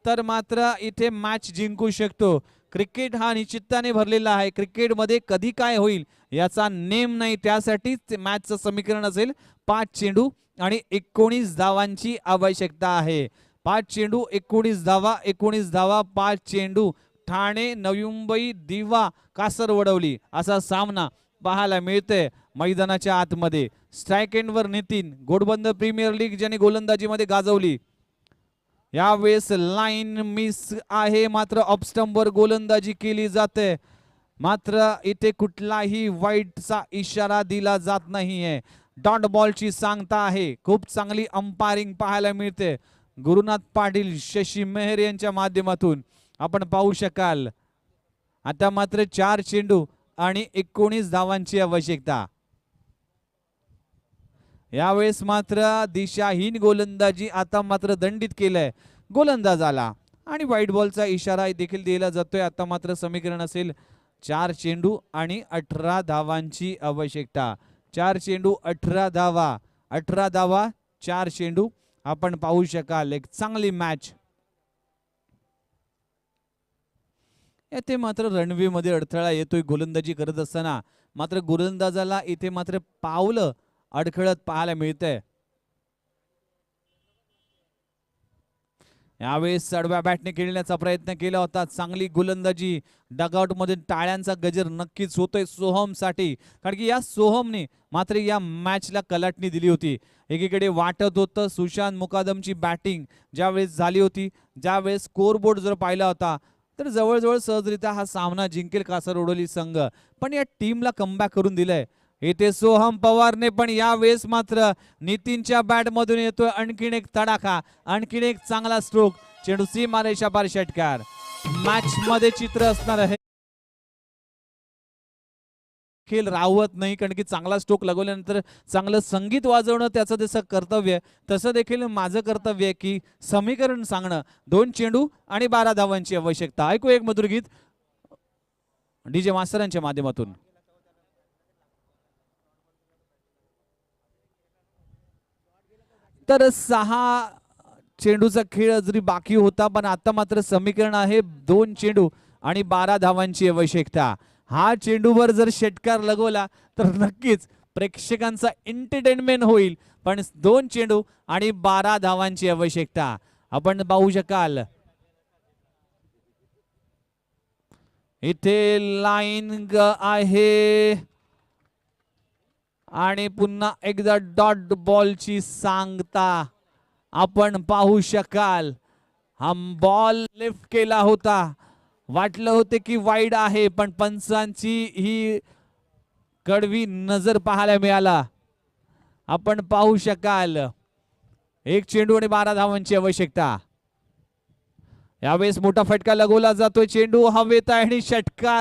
तर मात्र इथे मॅच जिंकू शकतो. क्रिकेट हा निश्चितताने भरलेला आहे. क्रिकेटमध्ये कधी काय होईल याचा नेम नाही, त्यासाठीच मॅचचं समीकरण असेल 5 चेंडू आणि 19 धावांची आवश्यकता आहे. 5 चेंडू 19 धावा, 19 धावा 5 चेंडू. ठाणे, नवी मुंबई, दिवा, कासरवडवली असा सामना पाहायला मिळते मैदानाच्या आतमध्ये. स्ट्राइक एंडवर नितीन, घोडबंदर प्रीमियर लीग ज्याने गोलंदाजीमध्ये गाजवली. यावेळेस लाईन मिस आहे, मात्र ऑफ स्टंपवर गोलंदाजी केली जाते. मात्र इथे कुठलाही वाईटचा इशारा दिला जात नाहीये. डॉट बॉलची सांगता आहे. खूप चांगली अंपायरिंग पाहायला मिळते गुरुनाथ पाटील, शशी मेहर यांच्या माध्यमातून आपण पाहू शकाल. आता मात्र 4 चेंडू आणि 19 धावांची आवश्यकता. यावेळेस मात्र दिशाहीन गोलंदाजी आता मात्र दंडित केलंय गोलंदाजाला आणि व्हाईट बॉलचा इशारा देखील दिला जातोय. आता मात्र समीकरण असेल 4 चेंडू आणि 18 धावांची आवश्यकता. 4 चेंडू 18 धावा, 18 धावा 4 चेंडू. आपण पाहू शकाल एक चांगली मॅच. येथे मात्र रणवी मध्ये अडथळा येतोय गोलंदाजी करत असताना. मात्र गोलंदाजाला इथे मात्र पावलं अडखळत पाहायला मिळतंय. यावेळेस आडव्या बॅटने खेळण्याचा प्रयत्न केला होता. चांगली गोलंदाजी. डगआउट मध्ये टाळ्यांचा गजर नक्कीच होतोय सोहमसाठी, कारण की या सोहमने मात्र या मॅचला कलाटणी दिली होती. एकीकडे वाटत होतं सुशांत मुकादमची बॅटिंग ज्यावेळेस झाली होती, ज्यावेळेस स्कोरबोर्ड जर पाहिला होता तर जवळजवळ सहजरित्या हा सामना जिंकेल कासरवडोली संघ, पण या टीमला कमबॅक करून दिलंय. इथे सोहम पवारने पण यावेळेस मात्र नितीनच्या बॅट मधून येतोय आणखीन एक तडाखा, आणखीन एक चांगला स्ट्रोक. चेंडू सीमारेषा पार षटकार. मॅच मध्ये चित्र असणार आहे खेळ राहत नाही, कारण की चांगला स्ट्रोक लगवल्यानंतर चांगलं संगीत वाजवणं त्याचं जसं कर्तव्य आहे तसं देखील माझं कर्तव्य आहे की समीकरण सांगणं. 2 चेंडू आणि 12 धावांची आवश्यकता. ऐकू एक मधुर गीत डीजे मास्तरांच्या माध्यमातून. तर 6 चेंडूचा खेळ जरी बाकी होता, पण आता मात्र समीकरण आहे 2 चेंडू आणि 12 धावांची आवश्यकता. हा चेंडूवर जर षटकार लगवला तर नक्कीच प्रेक्षकांचा एंटरटेनमेंट होईल, पण 2 चेंडू आणि 12 धावांची आवश्यकता. आपण पाहू शकाल इथे लाईन आहे आणि पुन्हा एकदा डॉट बॉलची सांगता आपण पाहू शकाल. हा बॉल लिफ्ट केला होता, वाटलं होते की वाईड आहे, पण पंचांची ही कडवी नजर पाहायला मिळाला. आपण पाहू शकाल 1 चेंडू आणि 12 धावांची आवश्यकता. यावेळेस मोठा फटका लगवला जातोय. चेंडू हवेत आहे आणि षटकार